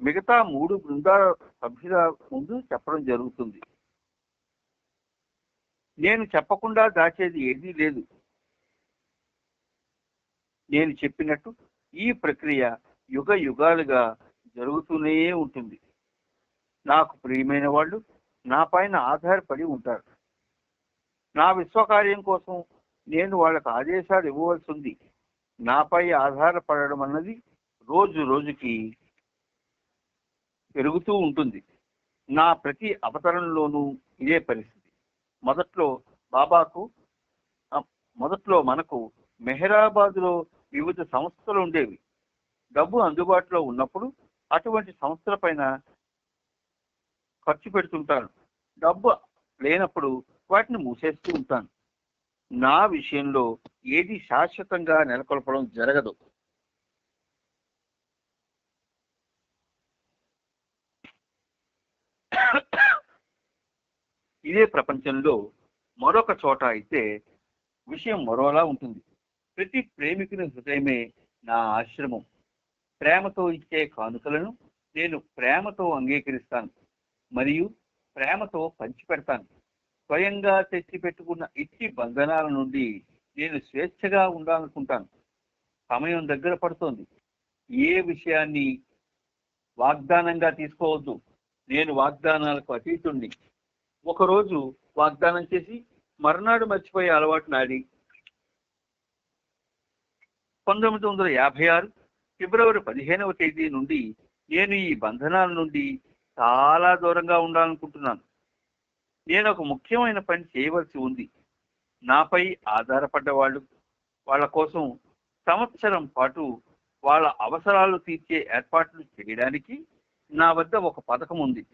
A: మిగతా 3 బృందాల సభ్యుల ముందు చెప్పడం జరుగుతుంది. నేను చెప్పకుండా దాచేది ఏదీ లేదు. నేను చెప్పినట్టు ఈ ప్రక్రియ యుగ యుగాలుగా జరుగుతూనే ఉంటుంది. నాకు ప్రియమైన వాళ్ళు నా పైన ఆధారపడి ఉంటారు. నా విశ్వకార్యం కోసం నేను వాళ్ళకు ఆదేశాలు ఇవ్వవలసి ఉంది. నాపై ఆధారపడడం అన్నది రోజు రోజుకి పెరుగుతూ ఉంటుంది. నా ప్రతి అవతరణలోనూ ఇదే పరిస్థితి. మొదట్లో మనకు మెహరాబాద్లో వివిధ సంస్థలు ఉండేవి. డబ్బు అందుబాటులో ఉన్నప్పుడు అటువంటి సంస్థల పైన ఖర్చు పెడుతుంటాను. డబ్బు లేనప్పుడు వాటిని మూసేస్తూ ఉంటాను. నా విషయంలో ఏది శాశ్వతంగా నెలకొల్పడం జరగదు. ఇదే ప్రపంచంలో మరొక చోట అయితే విషయం మరోలా ఉంటుంది. ప్రతి ప్రేమికుని హృదయమే నా ఆశ్రమం. ప్రేమతో ఇచ్చే కానుకలను నేను ప్రేమతో అంగీకరిస్తాను మరియు ప్రేమతో పంచిపెడతాను. స్వయంగా తెచ్చిపెట్టుకున్న ఇట్టి బంధనాల నుండి నేను స్వేచ్ఛగా ఉండాలనుకుంటాను. సమయం దగ్గర పడుతోంది. ఏ విషయాన్ని వాగ్దానంగా తీసుకోవద్దు. నేను వాగ్దానాలకు అతీతుణ్ణి. ఒకరోజు వాగ్దానం చేసి మర్నాడు మర్చిపోయే అలవాటు నాది. 1956 ఫిబ్రవరి 15వ తేదీ నుండి నేను ఈ బంధనాల నుండి చాలా దూరంగా ఉండాలనుకుంటున్నాను. నేను ఒక ముఖ్యమైన పని చేయవలసి ఉంది. నాపై ఆధారపడ్డ వాళ్ళ కోసం సంవత్సరం పాటు వాళ్ళ అవసరాలు తీర్చే ఏర్పాట్లు చేయడానికి నా వద్ద ఒక పథకం ఉంది.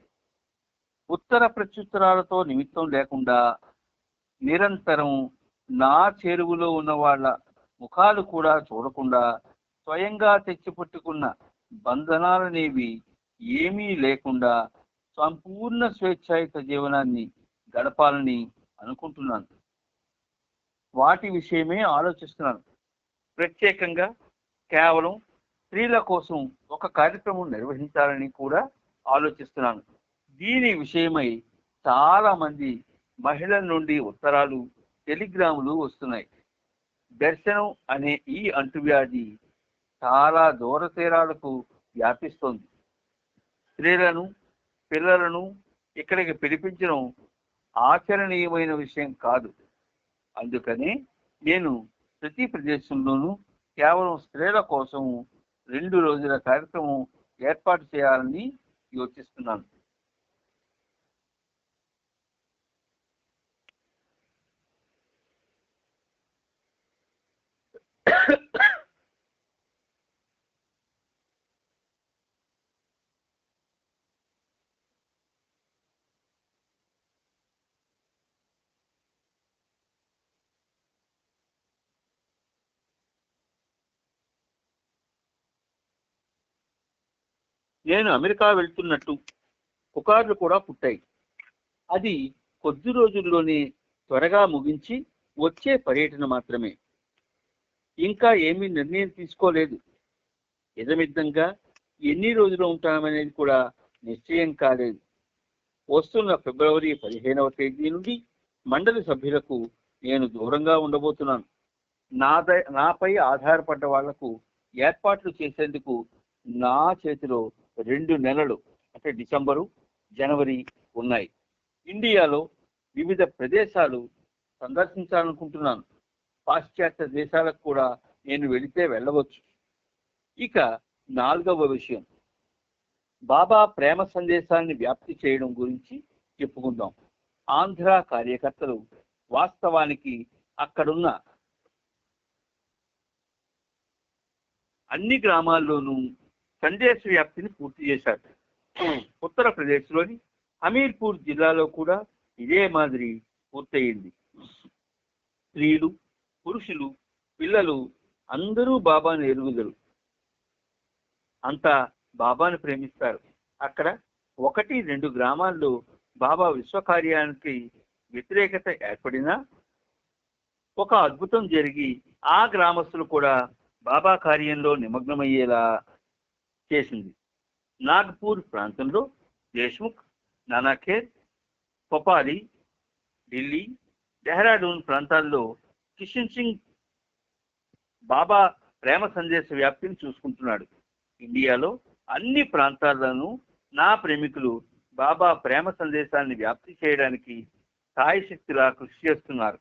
A: ఉత్తర ప్రత్యుత్తరాలతో నిమిత్తం లేకుండా నిరంతరం నా చెరువులో ఉన్న వాళ్ళ ముఖాలు కూడా చూడకుండా స్వయంగా తెచ్చిపెట్టుకున్న బంధనాలనేవి ఏమీ లేకుండా సంపూర్ణ స్వేచ్ఛాయుత జీవనాన్ని గడపాలని అనుకుంటున్నాను. వాటి విషయమే ఆలోచిస్తున్నాను. ప్రత్యేకంగా కేవలం స్త్రీల కోసం ఒక కార్యక్రమం నిర్వహించాలని కూడా ఆలోచిస్తున్నాను. దీని విషయమై చాలా మంది మహిళల నుండి ఉత్తరాలు, టెలిగ్రాములు వస్తున్నాయి. దర్శనం అనే ఈ అంటువ్యాధి చాలా దూర తీరాలకు వ్యాపిస్తోంది. స్త్రీలను, పిల్లలను ఇక్కడికి పిలిపించడం ఆచరణీయమైన విషయం కాదు. అందుకనే నేను ప్రతి ప్రదేశంలోనూ కేవలం స్త్రీల కోసం 2 రోజుల కార్యక్రమం ఏర్పాటు చేయాలని యోచిస్తున్నాను. నేను అమెరికా వెళ్తున్నట్టు పుకార్లు కూడా పుట్టాయి. అది కొద్ది రోజుల్లోనే త్వరగా ముగించి వచ్చే పర్యటన మాత్రమే. ఇంకా ఏమీ నిర్ణయం తీసుకోలేదు. ఇదమిద్దంగా ఎన్ని రోజులు ఉంటామనేది కూడా నిశ్చయం కాలేదు. వస్తున్న ఫిబ్రవరి 15వ తేదీ నుండి మండలి సభ్యులకు నేను దూరంగా ఉండబోతున్నాను. నాపై ఆధారపడ్డ వాళ్లకు ఏర్పాట్లు చేసేందుకు నా చేతిలో 2 నెలలు అంటే డిసెంబరు, జనవరి ఉన్నాయి. ఇండియాలో వివిధ ప్రదేశాలు సందర్శించాలనుకుంటున్నాను. పాశ్చాత్య దేశాలకు కూడా నేను వెళితే వెళ్ళవచ్చు. ఇక 4వ విషయం, బాబా ప్రేమ సందేశాన్ని వ్యాప్తి చేయడం గురించి చెప్పుకుందాం. ఆంధ్ర కార్యకర్తలు వాస్తవానికి అక్కడున్న అన్ని గ్రామాల్లోనూ సందేశ వ్యాప్తిని పూర్తి చేశారు. ఉత్తరప్రదేశ్లోని హమీర్పూర్ జిల్లాలో కూడా ఇదే మాదిరి పూర్తయింది. స్త్రీలు, పురుషులు, పిల్లలు అందరూ బాబాను ఎరుగుదరు. అంతా బాబాను ప్రేమిస్తారు. అక్కడ 1-2 గ్రామాల్లో బాబా విశ్వకార్యానికి వ్యతిరేకత ఏర్పడినా ఒక అద్భుతం జరిగి ఆ గ్రామస్తులు కూడా బాబా కార్యంలో నిమగ్నమయ్యేలా చేసింది. నాగపూర్ ప్రాంతంలో దేశ్ముఖ్, నానాఖేర్, కొపాలి, ఢిల్లీ, డెహ్రాడూన్ ప్రాంతాల్లో కిషన్ సింగ్ బాబా ప్రేమ సందేశ వ్యాప్తిని చూసుకుంటున్నాడు. ఇండియాలో అన్ని ప్రాంతాల్లోనూ నా ప్రేమికులు బాబా ప్రేమ సందేశాన్ని వ్యాప్తి చేయడానికి సాయశక్తిలా కృషి చేస్తున్నారు.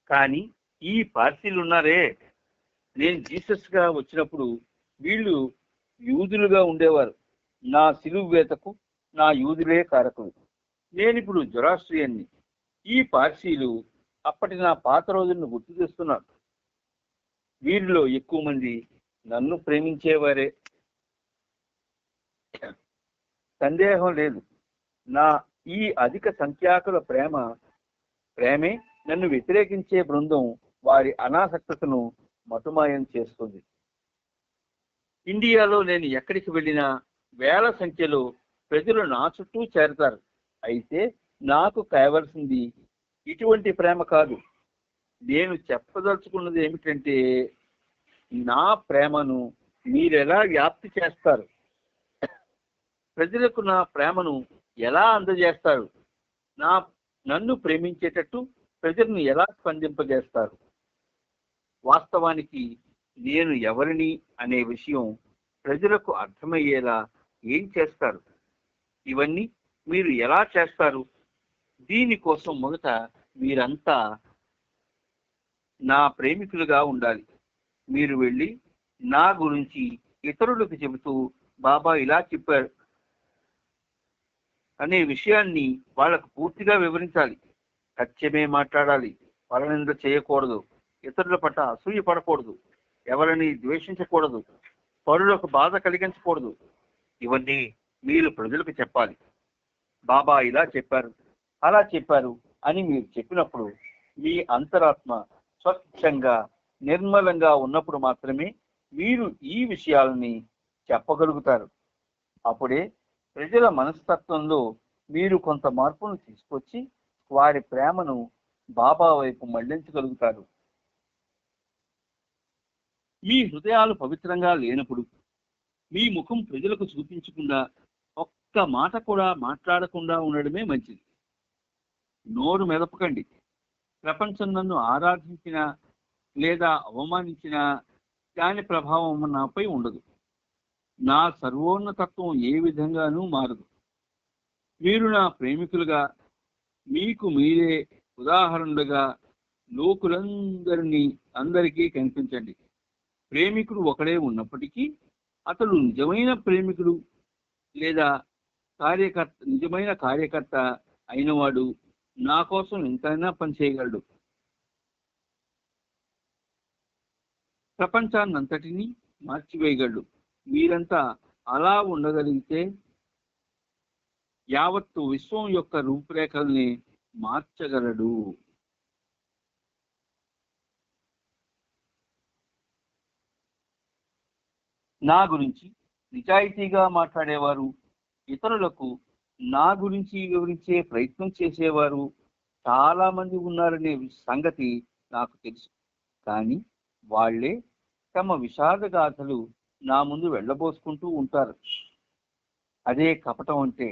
A: కానీ ఈ పార్సీలు ఉన్నారే, నేను జీసస్ గా వచ్చినప్పుడు వీళ్ళు యూదులుగా ఉండేవారు. నా సిలువ వేతకు నా యూదులే కారకులు. నేనిప్పుడు జొరాస్ట్రియన్ని. ఈ పార్సీలు అప్పటి నా పాత రోజులను గుర్తు చేస్తున్నారు. వీరిలో ఎక్కువ మంది నన్ను ప్రేమించేవారే, సందేహం లేదు. నా ఈ అధిక సంఖ్యాకుల ప్రేమే నన్ను వ్యతిరేకించే బృందం వారి అనాసక్తతను మటుమాయం చేస్తుంది. ఇండియాలో నేను ఎక్కడికి వెళ్ళినా వేల సంఖ్యలో ప్రజలు నా చుట్టూ చేరతారు. అయితే నాకు కావలసింది ఇటువంటి ప్రేమ కాదు. నేను చెప్పదలుచుకున్నది ఏమిటంటే, నా ప్రేమను మీరెలా వ్యాప్తి చేస్తారు, ప్రజలకు నా ప్రేమను ఎలా అందజేస్తారు, నన్ను ప్రేమించేటట్టు ప్రజలను ఎలా స్పందింపజేస్తారు. వాస్తవానికి నేను ఎవరిని అనే విషయం ప్రజలకు అర్థమయ్యేలా ఏం చేస్తారు, ఇవన్నీ మీరు ఎలా చేస్తారు? దీనికోసం మొదట మీరంతా నా ప్రేమికులుగా ఉండాలి. మీరు వెళ్ళి నా గురించి ఇతరులకు చెబుతూ బాబా ఇలా చెప్పారు అనే విషయాన్ని వాళ్ళకు పూర్తిగా వివరించాలి. సత్యమే మాట్లాడాలి. పరనింద చేయకూడదు. ఇతరుల పట్ల అసూయ పడకూడదు. ఎవరిని ద్వేషించకూడదు. పరులకు బాధ కలిగించకూడదు. ఇవన్నీ మీరు ప్రజలకు చెప్పాలి. బాబా ఇలా చెప్పారు, అలా చెప్పారు అని మీరు చెప్పినప్పుడు మీ అంతరాత్మ స్వచ్ఛంగా నిర్మలంగా ఉన్నప్పుడు మాత్రమే మీరు ఈ విషయాలని చెప్పగలుగుతారు. అప్పుడే ప్రజల మనస్తత్వంలో మీరు కొంత మార్పును తీసుకొచ్చి వారి ప్రేమను బాబా వైపు మళ్లించగలుగుతారు. మీ హృదయాలు పవిత్రంగా లేనప్పుడు మీ ముఖం ప్రజలకు చూపించకుండా ఒక్క మాట కూడా మాట్లాడకుండా ఉండడమే మంచిది. నోరు మెదపకండి. ప్రపంచం నన్ను ఆరాధించినా లేదా అవమానించినా దాని ప్రభావం నాపై ఉండదు. నా సర్వోన్నతత్వం ఏ విధంగానూ మారదు. మీరు నా ప్రేమికులుగా, మీకు మీరే ఉదాహరణలుగా అందరికీ కనిపించండి. ప్రేమికుడు ఒకడే ఉన్నప్పటికీ అతడు నిజమైన ప్రేమికుడు లేదా నిజమైన కార్యకర్త అయినవాడు నా కోసం ఎంతైనా పనిచేయగలడు. ప్రపంచాన్నంతటినీ మార్చివేయగలడు. మీరంతా అలా ఉండగలిగితే యావత్తు విశ్వం యొక్క రూపురేఖల్ని మార్చగలడు. నా గురించి నిజాయితీగా మాట్లాడేవారు, ఇతరులకు నా గురించి వివరించే ప్రయత్నం చేసేవారు చాలా మంది ఉన్నారనే సంగతి నాకు తెలుసు. కానీ వాళ్లే తమ విషాదగాథలు నా ముందు వెళ్ళబోసుకుంటూ ఉంటారు. అదే కపటం అంటే.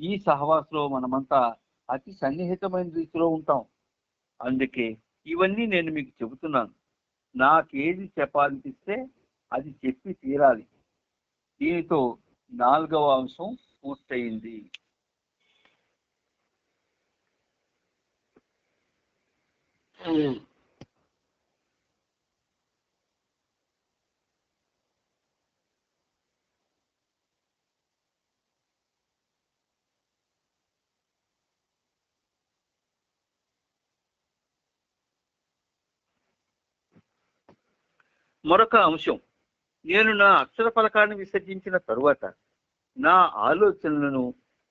A: ఈ సహవాసంలో మనమంతా అతి సన్నిహితమైన రీతిలో ఉంటాం. అందుకే ఇవన్నీ నేను మీకు చెబుతున్నాను. నాకేది చెప్పాలనిపిస్తే అది చెప్పి తీరాలి. దీనితో 4వ అంశం పూర్తయింది. మరొక అంశం, నేను నా అక్షర ఫలకాన్ని విసర్జించిన తరువాత నా ఆలోచనలను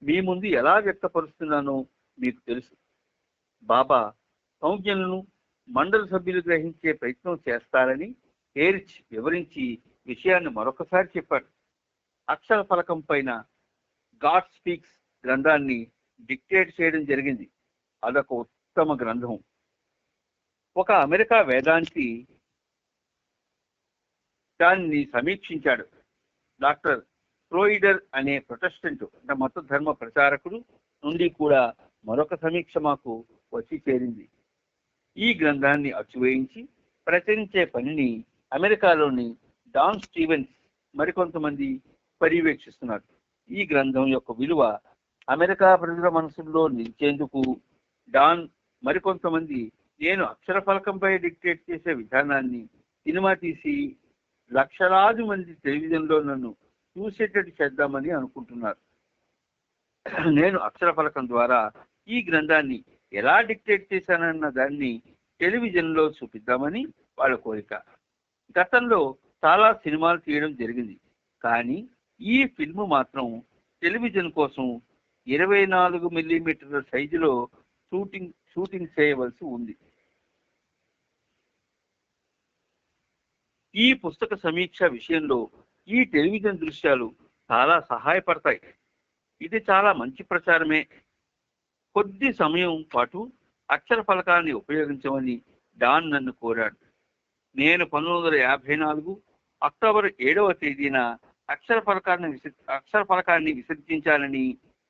A: మీ ముందు ఎలా వ్యక్తపరుస్తున్నానో మీకు తెలుసు. బాబా సంజ్ఞలను మండలి సభ్యులు గ్రహించే ప్రయత్నం చేస్తారని హేరిచ్ వివరించి విషయాన్ని మరొకసారి చెప్పాడు. అక్షర ఫలకం పైన గాడ్ స్పీక్స్ గ్రంథాన్ని డిక్టేట్ చేయడం జరిగింది. అదొక ఉత్తమ గ్రంథం. ఒక అమెరికా వేదాంతి దాన్ని సమీక్షించాడు. డాక్టర్ ఫ్రోయిడర్ అనే ప్రొటెస్టెంట్ మత ధర్మ ప్రచారకుడు నుండి కూడా మరొక సమీక్ష మాకు వచ్చి చేరింది. ఈ గ్రంథాన్ని అచ్చువేయించి ప్రచురించే పనిని అమెరికాలోని డాన్ స్టీవెన్స్ మరికొంతమంది పర్యవేక్షిస్తున్నారు. ఈ గ్రంథం యొక్క విలువ అమెరికా ప్రజల మనసుల్లో నిలిచేందుకు డాన్ మరికొంతమంది నేను అక్షర ఫలకంపై డిక్టేట్ చేసే విధానాన్ని సినిమా తీసి లక్షలాది మంది టెలివిజన్లో నన్ను చూసేటట్టు చేద్దామని అనుకుంటున్నారు. నేను అక్షర ఫలకం ద్వారా ఈ గ్రంథాన్ని ఎలా డిక్టేట్ చేశానన్న దాన్ని టెలివిజన్లో చూపిద్దామని వాళ్ళ కోరిక. గతంలో చాలా సినిమాలు తీయడం జరిగింది, కానీ ఈ ఫిల్మ్ మాత్రం టెలివిజన్ కోసం 24 మిల్లీమీటర్ల సైజులో షూటింగ్ చేయవలసి ఉంది. ఈ పుస్తక సమీక్ష విషయంలో ఈ టెలివిజన్ దృశ్యాలు చాలా సహాయపడతాయి. ఇది చాలా మంచి ప్రచారమే. కొద్ది సమయం పాటు అక్షర ఫలకాన్ని ఉపయోగించమని డాన్ నన్ను కోరాడు. నేను 1954 అక్టోబర్ 7వ తేదీన అక్షర ఫలకాన్ని విసర్జించాలని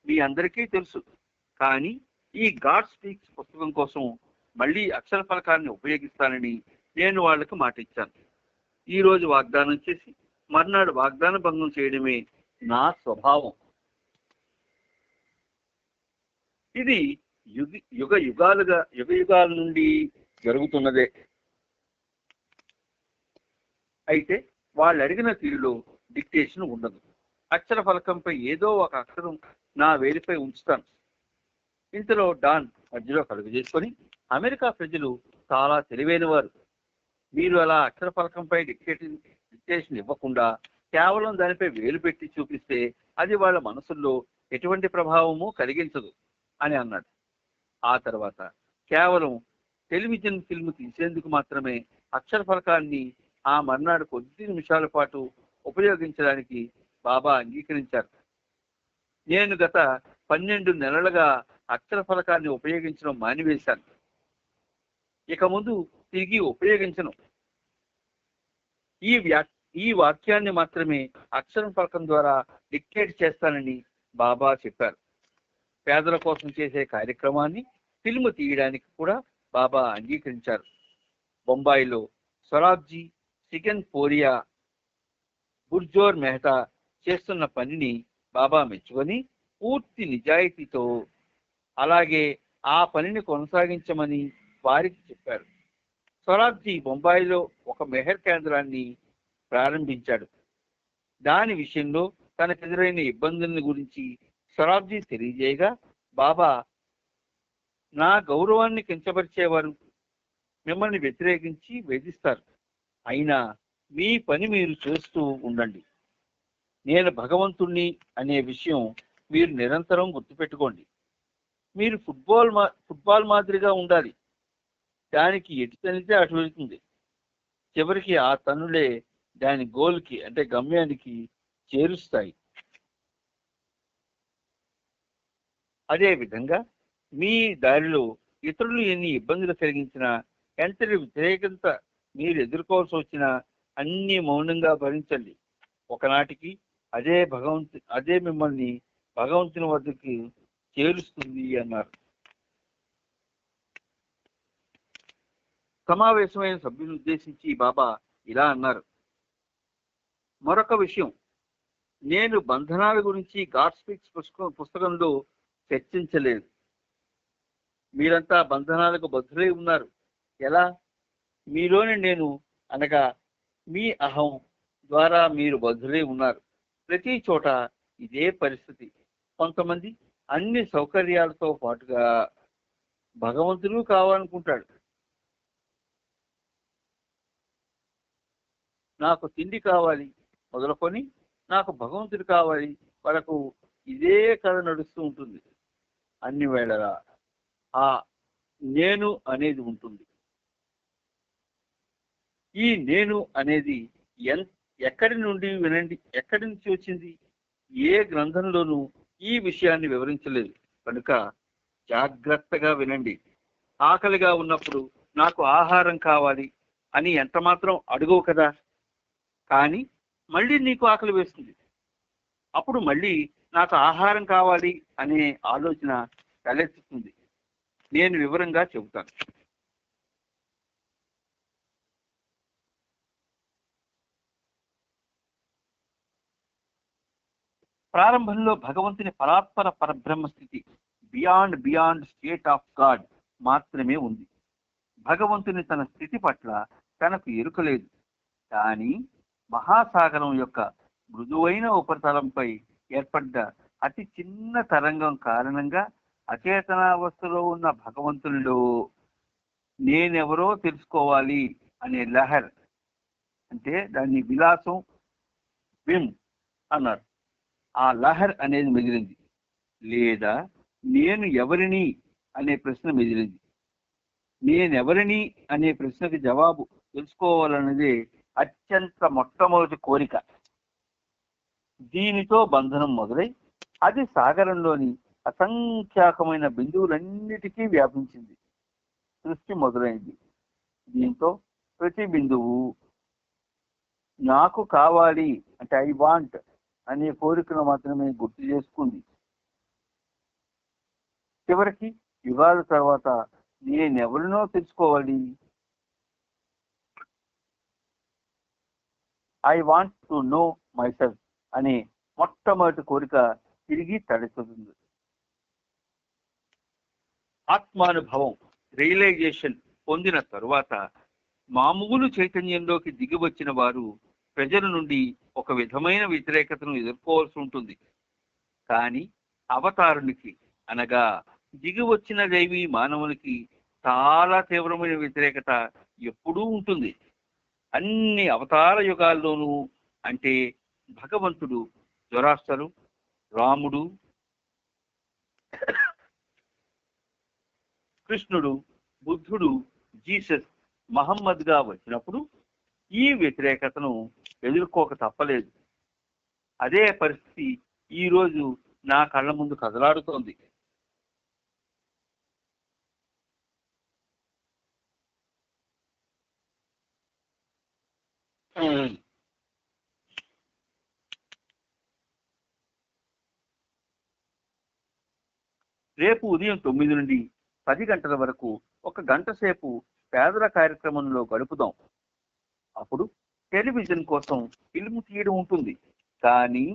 A: మీ అందరికీ తెలుసు. కానీ ఈ గాడ్ స్పీక్స్ పుస్తకం కోసం మళ్ళీ అక్షర ఫలకాన్ని ఉపయోగిస్తానని నేను వాళ్లకు మాట ఇచ్చాను. ఈ రోజు వాగ్దానం చేసి మర్నాడు వాగ్దాన భంగం చేయడమే నా స్వభావం. ఇది యుగ యుగాల నుండి జరుగుతున్నదే. అయితే వాళ్ళు అడిగిన తీరులో డిక్టేషన్ ఉండదు. అక్షర ఫలకంపై ఏదో ఒక అక్షరం నా వేలిపై ఉంచుతాను. ఇంతలో డాన్ మధ్యలో కలుగు చేసుకొని, అమెరికా ప్రజలు చాలా తెలివైన వారు. మీరు అలా అక్షర ఫలకంపై డిక్టేషన్ ఇవ్వకుండా కేవలం దానిపై వేలు పెట్టి చూపిస్తే అది వాళ్ళ మనసుల్లో ఎటువంటి ప్రభావము కలిగించదు అని అన్నాడు. ఆ తర్వాత కేవలం టెలివిజన్ ఫిల్మ్ తీసేందుకు మాత్రమే అక్షర ఫలకాన్ని ఆ మర్నాడు కొద్ది నిమిషాల పాటు ఉపయోగించడానికి బాబా అంగీకరించారు. నేను గత 12 నెలలుగా అక్షర ఫలకాన్ని ఉపయోగించడం మానివేశాను. ఇక ముందు తిరిగి ఉపయోగించను. ఈ వాక్యాన్ని మాత్రమే అక్షరం ఫలకం ద్వారా డిక్టేట్ చేస్తానని బాబా చెప్పారు. పేదల కోసం చేసే కార్యక్రమాన్ని ఫిల్మ్ తీయడానికి కూడా బాబా అంగీకరించారు. బొంబాయిలో సొరాబ్జీ, సికెన్ పోరియా, గుర్జోర్ మెహతా చేస్తున్న పనిని బాబా మెచ్చుకొని పూర్తి నిజాయితీతో అలాగే ఆ పనిని కొనసాగించమని వారికి చెప్పారు. సొరాబ్జీ బొంబాయిలో ఒక మెహర్ కేంద్రాన్ని ప్రారంభించాడు. దాని విషయంలో తనకెదురైన ఇబ్బందుల గురించి సొరాబ్జీ తెలియజేయగా, బాబా నా గౌరవాన్ని కించపరిచేవారు మిమ్మల్ని వ్యతిరేకించి వేధిస్తారు. అయినా మీ పని మీరు చేస్తూ ఉండండి. నేను భగవంతుణ్ణి అనే విషయం మీరు నిరంతరం గుర్తుపెట్టుకోండి. మీరు ఫుట్బాల్ మాదిరిగా ఉండాలి. దానికి ఎటు తనితే అటు వెళ్తుంది. చివరికి ఆ తన్నులే దాని గోల్కి అంటే గమ్యానికి చేరుస్తాయి. అదే విధంగా మీ దారిలో ఇతరులు ఎన్ని ఇబ్బందులు కలిగించినా ఎంతటి వ్యతిరేకత మీరు ఎదుర్కోవాల్సి వచ్చిన అన్ని మౌనంగా భరించండి. ఒకనాటికి అదే మిమ్మల్ని భగవంతుని వద్దకు చేరుస్తుంది అన్నారు. సమావేశమైన సభ్యులను ఉద్దేశించి బాబా ఇలా అన్నారు, మరొక విషయం, నేను బంధనాల గురించి గాడ్ స్పీక్స్ పుస్తకంలో చర్చించలేదు. మీరంతా బంధనాలకు బద్ధులై ఉన్నారు. ఎలా? మీలోని నేను అనగా మీ అహం ద్వారా మీరు బద్ధులై ఉన్నారు. ప్రతి చోట ఇదే పరిస్థితి. కొంతమంది అన్ని సౌకర్యాలతో పాటుగా భగవంతుడు కావాలనుకుంటాడు. నాకు తిండి కావాలి మొదలుకొని నాకు భగవంతుడు కావాలి వరకు ఇదే కథ నడుస్తూ ఉంటుంది. అన్ని వేళలా ఆ నేను అనేది ఉంటుంది. ఈ నేను అనేది ఎక్కడి నుండి వినండి, ఎక్కడి నుంచి వచ్చింది? ఏ గ్రంథంలోనూ ఈ విషయాన్ని వివరించలేదు. కనుక జాగ్రత్తగా వినండి. ఆకలిగా ఉన్నప్పుడు నాకు ఆహారం కావాలి అని ఎంత మాత్రం అడుగవు కదా. కానీ మళ్ళీ నీకు ఆకలి వేస్తుంది. అప్పుడు మళ్ళీ నాకు ఆహారం కావాలి అనే ఆలోచన తలెత్తుతుంది. నేను వివరంగా చెబుతాను. ప్రారంభంలో భగవంతుని పరాత్పర పరబ్రహ్మ స్థితి, బియాండ్ స్టేట్ ఆఫ్ గాడ్ మాత్రమే ఉంది. భగవంతుని తన స్థితి పట్ల తనకు ఎరుకలేదు. కానీ మహాసాగరం యొక్క మృదువైన ఉపరితలంపై ఏర్పడ్డ అతి చిన్న తరంగం కారణంగా అచేతనావస్థలో ఉన్న భగవంతునిలో నేనెవరో తెలుసుకోవాలి అనే లహర్, అంటే దాన్ని విలాసం విమ్ అన్నారు, ఆ లహర్ అనేది మిగిలింది. లేదా నేను ఎవరిని అనే ప్రశ్న మిగిలింది. నేనెవరిని అనే ప్రశ్నకు జవాబు తెలుసుకోవాలన్నదే అత్యంత మొట్టమొదటి కోరిక. దీనితో బంధనం మొదలై అది సాగరంలోని అసంఖ్యాకమైన బిందువులన్నిటికీ వ్యాపించింది. సృష్టి మొదలైంది. దీంతో ప్రతి బిందువు నాకు కావాలి అంటే ఐ వాంట్ అనే కోరికను మాత్రమే గుర్తు చేసుకుంది. చివరికి యుగాల తర్వాత నేనెవరినో తెలుసుకోవాలి, I want to know myself అనే మొట్టమొదటి కోరిక తిరిగి తలెత్తుతుంది. ఆత్మానుభవం, రియలైజేషన్ పొందిన తరువాత మామూలు చైతన్యంలోకి దిగి వచ్చిన వారు ప్రజల నుండి ఒక విధమైన వ్యతిరేకతను ఎదుర్కోవాల్సి ఉంటుంది. కానీ అవతారునికి అనగా దిగి వచ్చిన దైవీ మానవునికి చాలా తీవ్రమైన వ్యతిరేకత ఎప్పుడూ ఉంటుంది. అన్ని అవతార యుగాల్లోనూ. అంటే భగవంతుడు, జొరాస్టరు, రాముడు, కృష్ణుడు, బుద్ధుడు, జీసస్, మహమ్మద్ గా వచ్చినప్పుడు ఈ వ్యతిరేకతను ఎదుర్కోక తప్పలేదు. అదే పరిస్థితి ఈ రోజు నా కళ్ళ ముందు కదలాడుతోంది. రేపు ఉదయం 9 నుండి 10 గంటల వరకు 1 గంట సేపు పేదల కార్యక్రమంలో గడుపుదాం. అప్పుడు టెలివిజన్ కోసం ఫిల్మ్ తీయడం ఉంటుంది. కానీ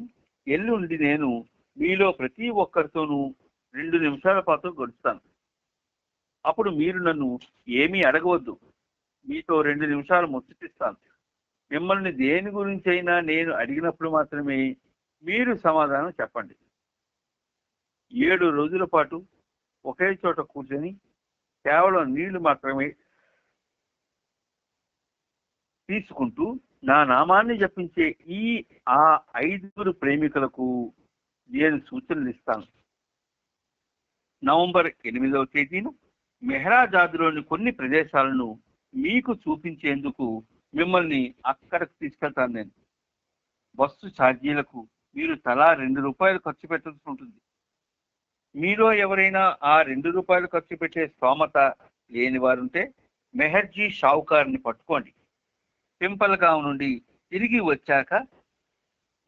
A: ఎల్లుండి నేను మీలో ప్రతి ఒక్కరితోనూ 2 నిమిషాల పాటు గడుపుతాను. అప్పుడు మీరు నన్ను ఏమీ అడగవద్దు. మీతో 2 నిమిషాలు ముచ్చటిస్తాను. మిమ్మల్ని దేని గురించి అయినా నేను అడిగినప్పుడు మాత్రమే మీరు సమాధానం చెప్పండి. 7 రోజుల పాటు ఒకే చోట కూర్చొని కేవలం నీళ్లు మాత్రమే తీసుకుంటూ నా నామాన్ని జపించే ఆ 5 ప్రేమికులకు నేను సూచనలు ఇస్తాను. నవంబర్ 8వ తేదీన మెహరాజాద్లోని కొన్ని ప్రదేశాలను మీకు చూపించేందుకు మిమ్మల్ని అక్కడికి తీసుకెళ్తాను. నేను బస్సు ఛార్జీలకు మీరు తలా 2 రూపాయలు ఖర్చు పెట్టాల్సి ఉంటుంది. మీలో ఎవరైనా ఆ 2 రూపాయలు ఖర్చు పెట్టే స్తోమత లేని వారుంటే మెహర్జీ షావుకార్ని పట్టుకోండి. పింపల్గావ్ నుండి తిరిగి వచ్చాక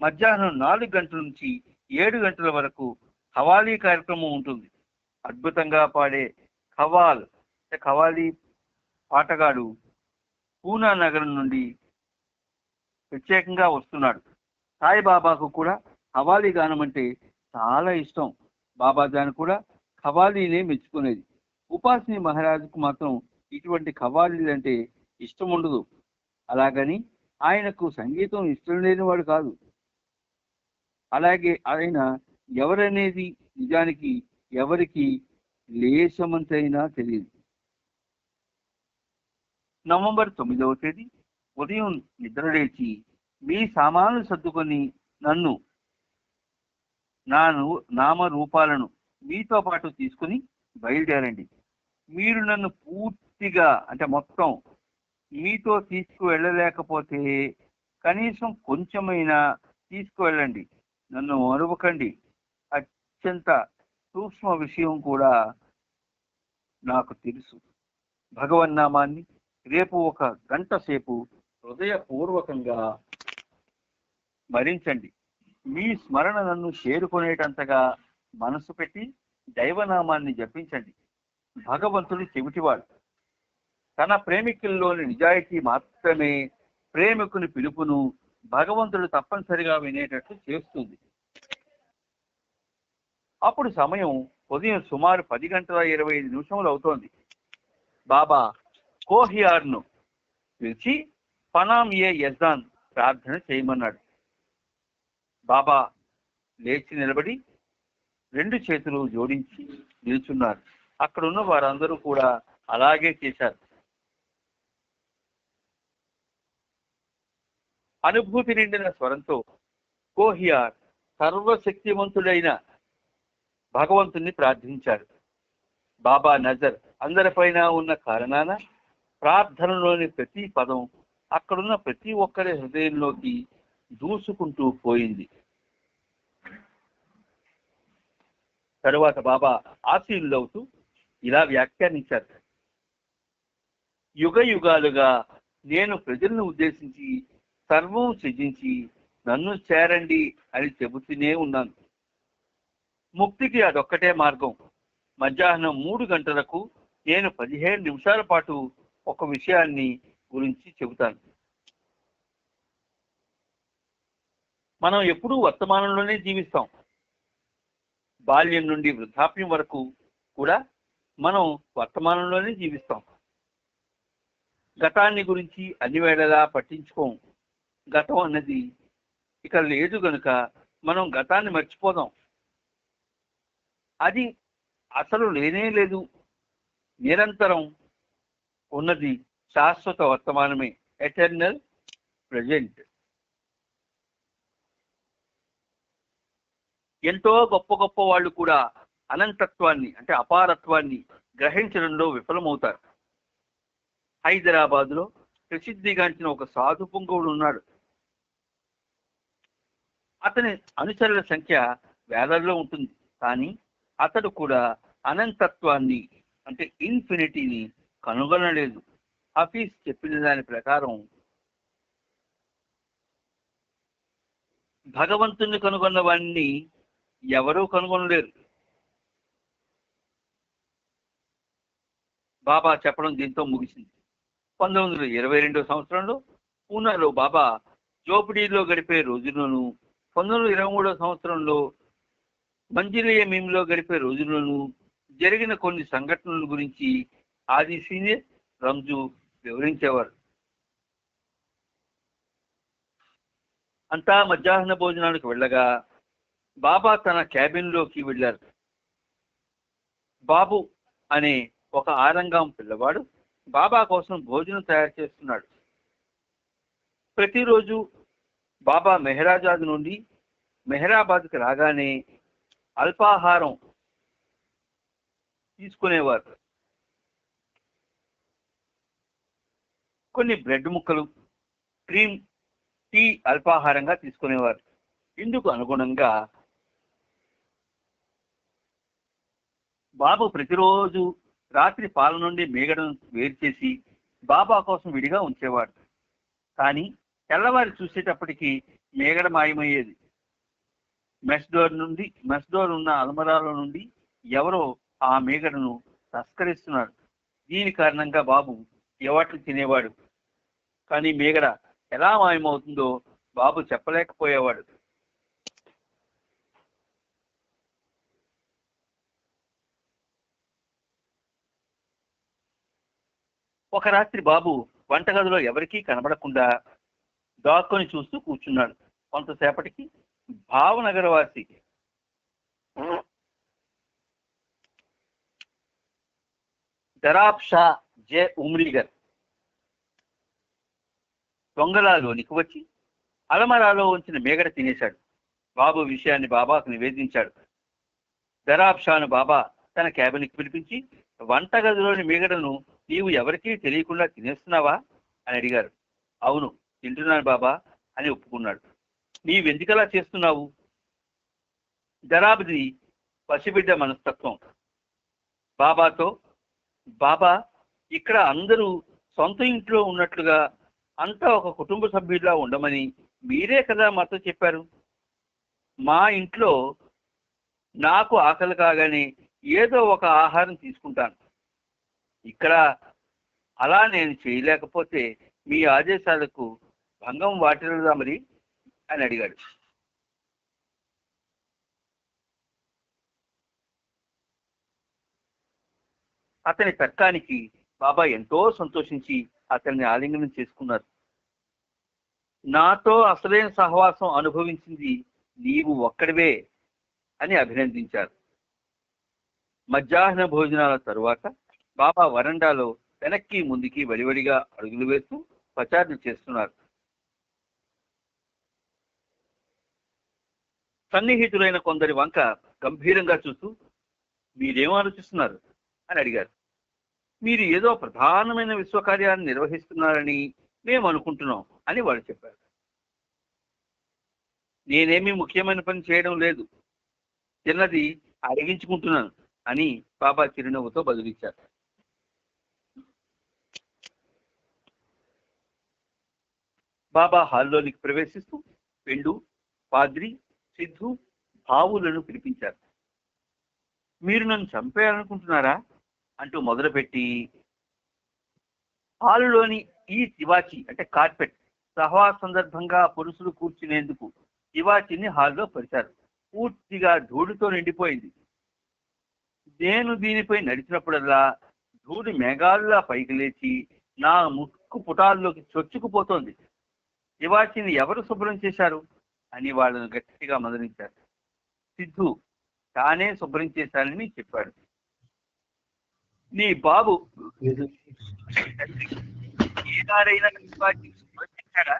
A: మధ్యాహ్నం 4 గంటల నుంచి 7 గంటల వరకు ఖవాలీ కార్యక్రమం ఉంటుంది. అద్భుతంగా పాడే ఖవాలీ పాటగాడు పూనా నగరం నుండి ప్రత్యేకంగా వస్తున్నాడు. సాయిబాబాకు కూడా ఖవాలీ గానం అంటే చాలా ఇష్టం. బాబాజాన్ కూడా ఖవాలీనే మెచ్చుకునేది. ఉపాసిని మహారాజుకు మాత్రం ఇటువంటి ఖవాలీలు అంటే ఇష్టం ఉండదు. అలాగని ఆయనకు సంగీతం ఇష్టం లేనివాడు కాదు. అలాగే ఆయన ఎవరనేది నిజానికి ఎవరికి లేశమంతైనా తెలియదు. నవంబర్ 9వ తేదీ ఉదయం నిద్రలేచి మీ సామాన్లు సర్దుకొని నన్ను నా నామరూపాలను మీతో పాటు తీసుకుని బయలుదేరండి. మీరు నన్ను పూర్తిగా అంటే మొత్తం మీతో తీసుకువెళ్ళలేకపోతే కనీసం కొంచెమైనా తీసుకువెళ్ళండి. నన్ను మరువకండి. అత్యంత సూక్ష్మ విషయం కూడా నాకు తెలుసు. భగవన్నామాన్ని రేపు 1 గంట సేపు హృదయపూర్వకంగా స్మరించండి. మీ స్మరణ నన్ను చేరుకునేటంతగా మనసు పెట్టి దైవనామాన్ని జపించండి. భగవంతుడు చెవిటివాడు. తన ప్రేమికుల్లోని నిజాయితీ మాత్రమే ప్రేమికుని పిలుపును భగవంతుడు తప్పనిసరిగా వినేటట్లు చేస్తుంది. అప్పుడు సమయం ఉదయం సుమారు 10:25 అవుతోంది. బాబా కోహియార్ను పిలిచి పనాం ఏ యజ్దాన్ ప్రార్థన చేయమన్నాడు. బాబా లేచి నిలబడి 2 చేతులు జోడించి నిల్చున్నారు. అక్కడున్న వారందరూ కూడా అలాగే చేశారు. అనుభూతి నిండిన స్వరంతో కోహియార్ సర్వశక్తివంతుడైన భగవంతుణ్ణి ప్రార్థించారు. బాబా నజర్ అందరిపైన ఉన్న కారణాన ప్రార్థనలోని ప్రతి పదం అక్కడున్న ప్రతి ఒక్కరి హృదయంలోకి దూసుకుంటూ పోయింది. తరువాత బాబా ఆశీనులవుతూ ఇలా వ్యాఖ్యానించారు. యుగ యుగాలుగా నేను ప్రజలను ఉద్దేశించి సర్వం సృజించి నన్ను చేరండి అని చెబుతూనే ఉన్నాను. ముక్తికి అదొక్కటే మార్గం. మధ్యాహ్నం 3 గంటలకు నేను 15 నిమిషాల పాటు ఒక విషయాన్ని గురించి చెబుతాను. మనం ఎప్పుడూ వర్తమానంలోనే జీవిస్తాం. బాల్యం నుండి వృద్ధాప్యం వరకు కూడా మనం వర్తమానంలోనే జీవిస్తాం. గతాన్ని గురించి అన్ని వేళలా పట్టించుకోం. గతం అన్నది ఇక లేదు గనుక మనం గతాన్ని మర్చిపోదాం. అది అసలు లేనే లేదు. నిరంతరం ఉన్నది శాశ్వత వర్తమానమే, ఎటర్నల్ ప్రజెంట్. ఎంతో గొప్ప గొప్ప వాళ్ళు కూడా అనంతత్వాన్ని అంటే అపారత్వాన్ని గ్రహించడంలో విఫలమవుతారు. హైదరాబాద్లో ప్రసిద్ధిగాంచిన ఒక సాధు పుంగవుడు ఉన్నాడు. అతని అనుచరుల సంఖ్య వేలల్లో ఉంటుంది. కానీ అతడు కూడా అనంతత్వాన్ని అంటే ఇన్ఫినిటీని కనుగొనలేదు. హఫీజ్ చెప్పిన దాని ప్రకారం భగవంతుని కనుగొన్న వాడిని ఎవరూ కనుగొనలేరు. బాబా చెప్పడం దీంతో ముగిసింది. 1922 సంవత్సరంలో పూనాలో బాబా జోపిడీలో గడిపే రోజులను, 1923 సంవత్సరంలో మంజిలియమీంలో గడిపే రోజులను జరిగిన కొన్ని సంఘటనల గురించి ఆది సీనియర్ రంజు వివరించేవారు. అంతా మధ్యాహ్న భోజనానికి వెళ్ళగా బాబా తన క్యాబిన్లోకి వెళ్ళారు. బాబు అనే ఒక ఆరంగం పిల్లవాడు బాబా కోసం భోజనం తయారు చేస్తున్నాడు. ప్రతిరోజు బాబా మెహరాజాద్ నుండి మెహరాబాద్కి రాగానే అల్పాహారం తీసుకునేవారు. కొన్ని బ్రెడ్ ముక్కలు, క్రీమ్, టీ అల్పాహారంగా తీసుకునేవారు. ఇందుకు అనుగుణంగా బాబు ప్రతిరోజు రాత్రి పాల నుండి మేగడను వేరు చేసి బాబా కోసం విడిగా ఉంచేవాడు. కానీ తెల్లవారి చూసేటప్పటికి మేగడ మాయమయ్యేది. మెస్ డోర్ ఉన్న అల్మరాలో నుండి ఎవరో ఆ మేగడను తస్కరిస్తున్నారు. దీని కారణంగా బాబు ఎవాట్లు తినేవాడు. కానీ మేగడ ఎలా మాయమవుతుందో బాబు చెప్పలేకపోయేవాడు. ఒక రాత్రి బాబు వంటగదిలో ఎవరికీ కనబడకుండా దాక్కుని చూస్తూ కూర్చున్నాడు. కొంతసేపటికి భావనగరవాసి దరాబ్ షా జే ఉమ్రీగర్ దొంగలాలోనికి వచ్చి అలమరాలో ఉంచిన మేగడ తినేశాడు. బాబు విషయాన్ని బాబాకు నివేదించాడు. దరాబ్ షాను బాబా తన క్యాబిన్కి పిలిపించి, వంటగదిలోని మేగడను నీవు ఎవరికీ తెలియకుండా తినేస్తున్నావా అని అడిగారు. అవును, తింటున్నాను బాబా అని ఒప్పుకున్నాడు. నీవెందుకలా చేస్తున్నావు? దరాబ్ది పసిబిడ్డ మనస్తత్వం. బాబాతో, బాబా ఇక్కడ అందరూ సొంత ఇంట్లో ఉన్నట్లుగా అంతా ఒక కుటుంబ సభ్యులా ఉండమని మీరే కదా మాతో చెప్పారు. మా ఇంట్లో నాకు ఆకలి కాగానే ఏదో ఒక ఆహారం తీసుకుంటాను. ఇక్కడ అలా నేను చేయలేకపోతే మీ ఆదేశాలకు భంగం వాటిల్లుదా మరి అని అడిగాడు. అతని తర్కానికి బాబా ఎంతో సంతోషించి అతన్ని ఆలింగనం చేసుకున్నారు. నాతో అసలైన సహవాసం అనుభవించింది నీవు ఒక్కడివే అని అభినందించారు. మధ్యాహ్న భోజనాల తరువాత బాబా వరండాలో వెనక్కి ముందుకి వడివడిగా అడుగులు వేస్తూ పచారులు చేస్తున్నారు. సన్నిహితులైన కొందరి వంక గంభీరంగా చూస్తూ, మీరేం ఆలోచిస్తున్నారు అని అడిగారు. మీరు ఏదో ప్రధానమైన విశ్వకార్యాన్ని నిర్వహిస్తున్నారని మేము అనుకుంటున్నాం అని వాళ్ళు చెప్పారు. నేనేమీ ముఖ్యమైన పని చేయడం లేదు, చిన్నది అడిగించుకుంటున్నాను అని బాబా చిరునవ్వుతో బదులిచ్చారు. బాబా హాల్లోనికి ప్రవేశిస్తూ పెండు, పాద్రి, సిద్ధు, భావులను పిలిపించారు. మీరు నన్ను చంపేయాలనుకుంటున్నారా అంటూ మొదలుపెట్టి హాలులోని ఈ తివాచి అంటే కార్పెట్ సహవా సందర్భంగా పురుషులు కూర్చునేందుకు తివాచిని హాల్లో పరిచారు. పూర్తిగా ధూళితో నిండిపోయింది. నేను దీనిపై నడిచినప్పుడల్లా ధూళి మేఘాల్లా పైకి లేచి నా ముక్కు పుటాల్లోకి చొచ్చుకుపోతోంది. తివాచిని ఎవరు శుభ్రం చేశారు అని వాళ్ళను గట్టిగా మందలించారు. సిద్ధు తానే శుభ్రం చేశానని చెప్పాడు. నీ బాబు ఏనాడైనా తివాచి శుభ్రం చేశాడా?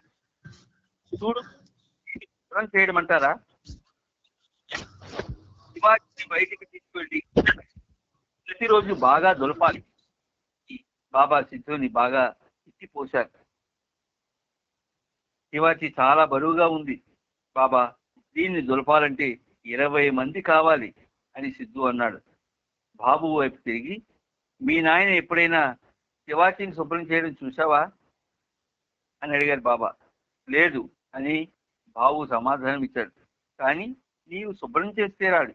A: చూడు, శుభ్రం చేయడం అంటారా? తివాచిని బయటికి తీసుకెళ్ళి ప్రతిరోజు బాగా దులపాలి. బాబా సిద్ధుని బాగా ఇచ్చిపోశారు. తివాచి చాలా బరువుగా ఉంది బాబా, దీన్ని దులపాలంటే 20 మంది కావాలి అని సిద్ధు అన్నాడు. బాబు వైపు తిరిగి, మీ నాయన ఎప్పుడైనా తివాచిని శుభ్రం చేయడం చూసావా అని అడిగారు బాబా. లేదు అని బాబు సమాధానం ఇచ్చాడు. కానీ నీవు శుభ్రం చేస్తే రాడు.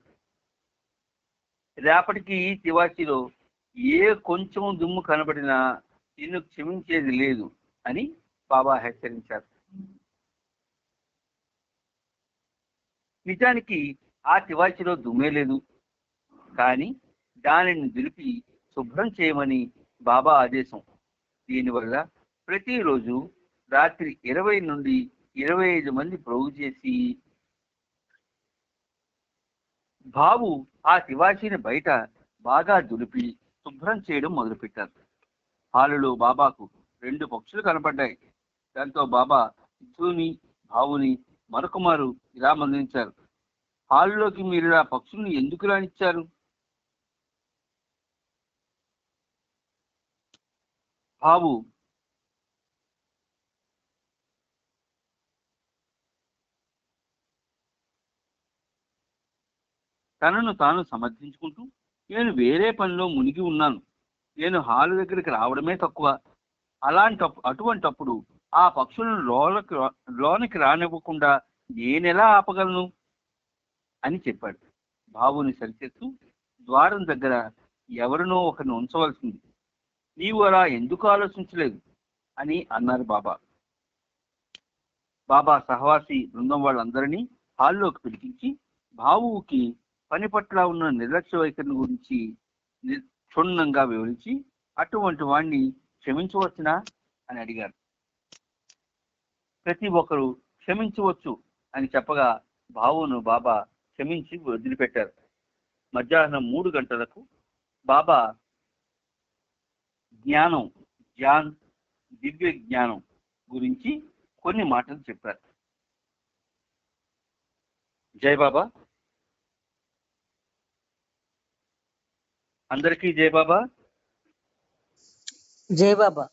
A: రేపటికి ఈ తివాచిలో ఏ కొంచెం దుమ్ము కనబడినా నిన్ను క్షమించేది లేదు అని బాబా హెచ్చరించారు. నిజానికి ఆ తివాచిలో దుమ్మే లేదు. కానీ దానిని దులిపి శుభ్రం చేయమని బాబా ఆదేశం. దీనివల్ల ప్రతిరోజు రాత్రి 20 నుండి 25 మంది ప్రోగు చేసి బాబు ఆ తివాచీని బయట బాగా దులిపి శుభ్రం చేయడం మొదలుపెట్టారు. హాలులో బాబాకు 2 పక్షులు కనపడ్డాయి. దాంతో బాబా సిద్ధుని, బావుని మరొకమారు ఇలా మందించారు. హాలులోకి మీరు ఆ పక్షుల్ని ఎందుకు రానిచ్చారు? బాబు తనను తాను సమర్థించుకుంటూ, నేను వేరే పనిలో మునిగి ఉన్నాను, నేను హాలు దగ్గరికి రావడమే తక్కువ, అటువంటప్పుడు ఆ పక్షులను లోనికి రానివ్వకుండా నేనెలా ఆపగలను అని చెప్పాడు. బాబుని సరిచేస్తూ, ద్వారం దగ్గర ఎవరినో ఒకరిని ఉంచవలసింది, నీవు అలా ఎందుకు ఆలోచించలేదు అని అన్నారు బాబా. బాబా సహవాసి బృందం వాళ్ళందరినీ హాల్లోకి పిలిపించి బాబుకి పని పట్ల ఉన్న నిర్లక్ష్య వైఖరిని గురించి క్షుణ్ణంగా వివరించి అటువంటి వాణ్ణి క్షమించవచ్చునా అని అడిగారు. ప్రతి ఒక్కరూ క్షమించవచ్చు అని చెప్పగా బాబును బాబా క్షమించి వదిలిపెట్టారు. మధ్యాహ్నం 3 గంటలకు బాబా దివ్య జ్ఞానం గురించి కొన్ని మాటలు చెప్పారు. జై బాబా. అందరికీ జై బాబా.
B: జై బాబా.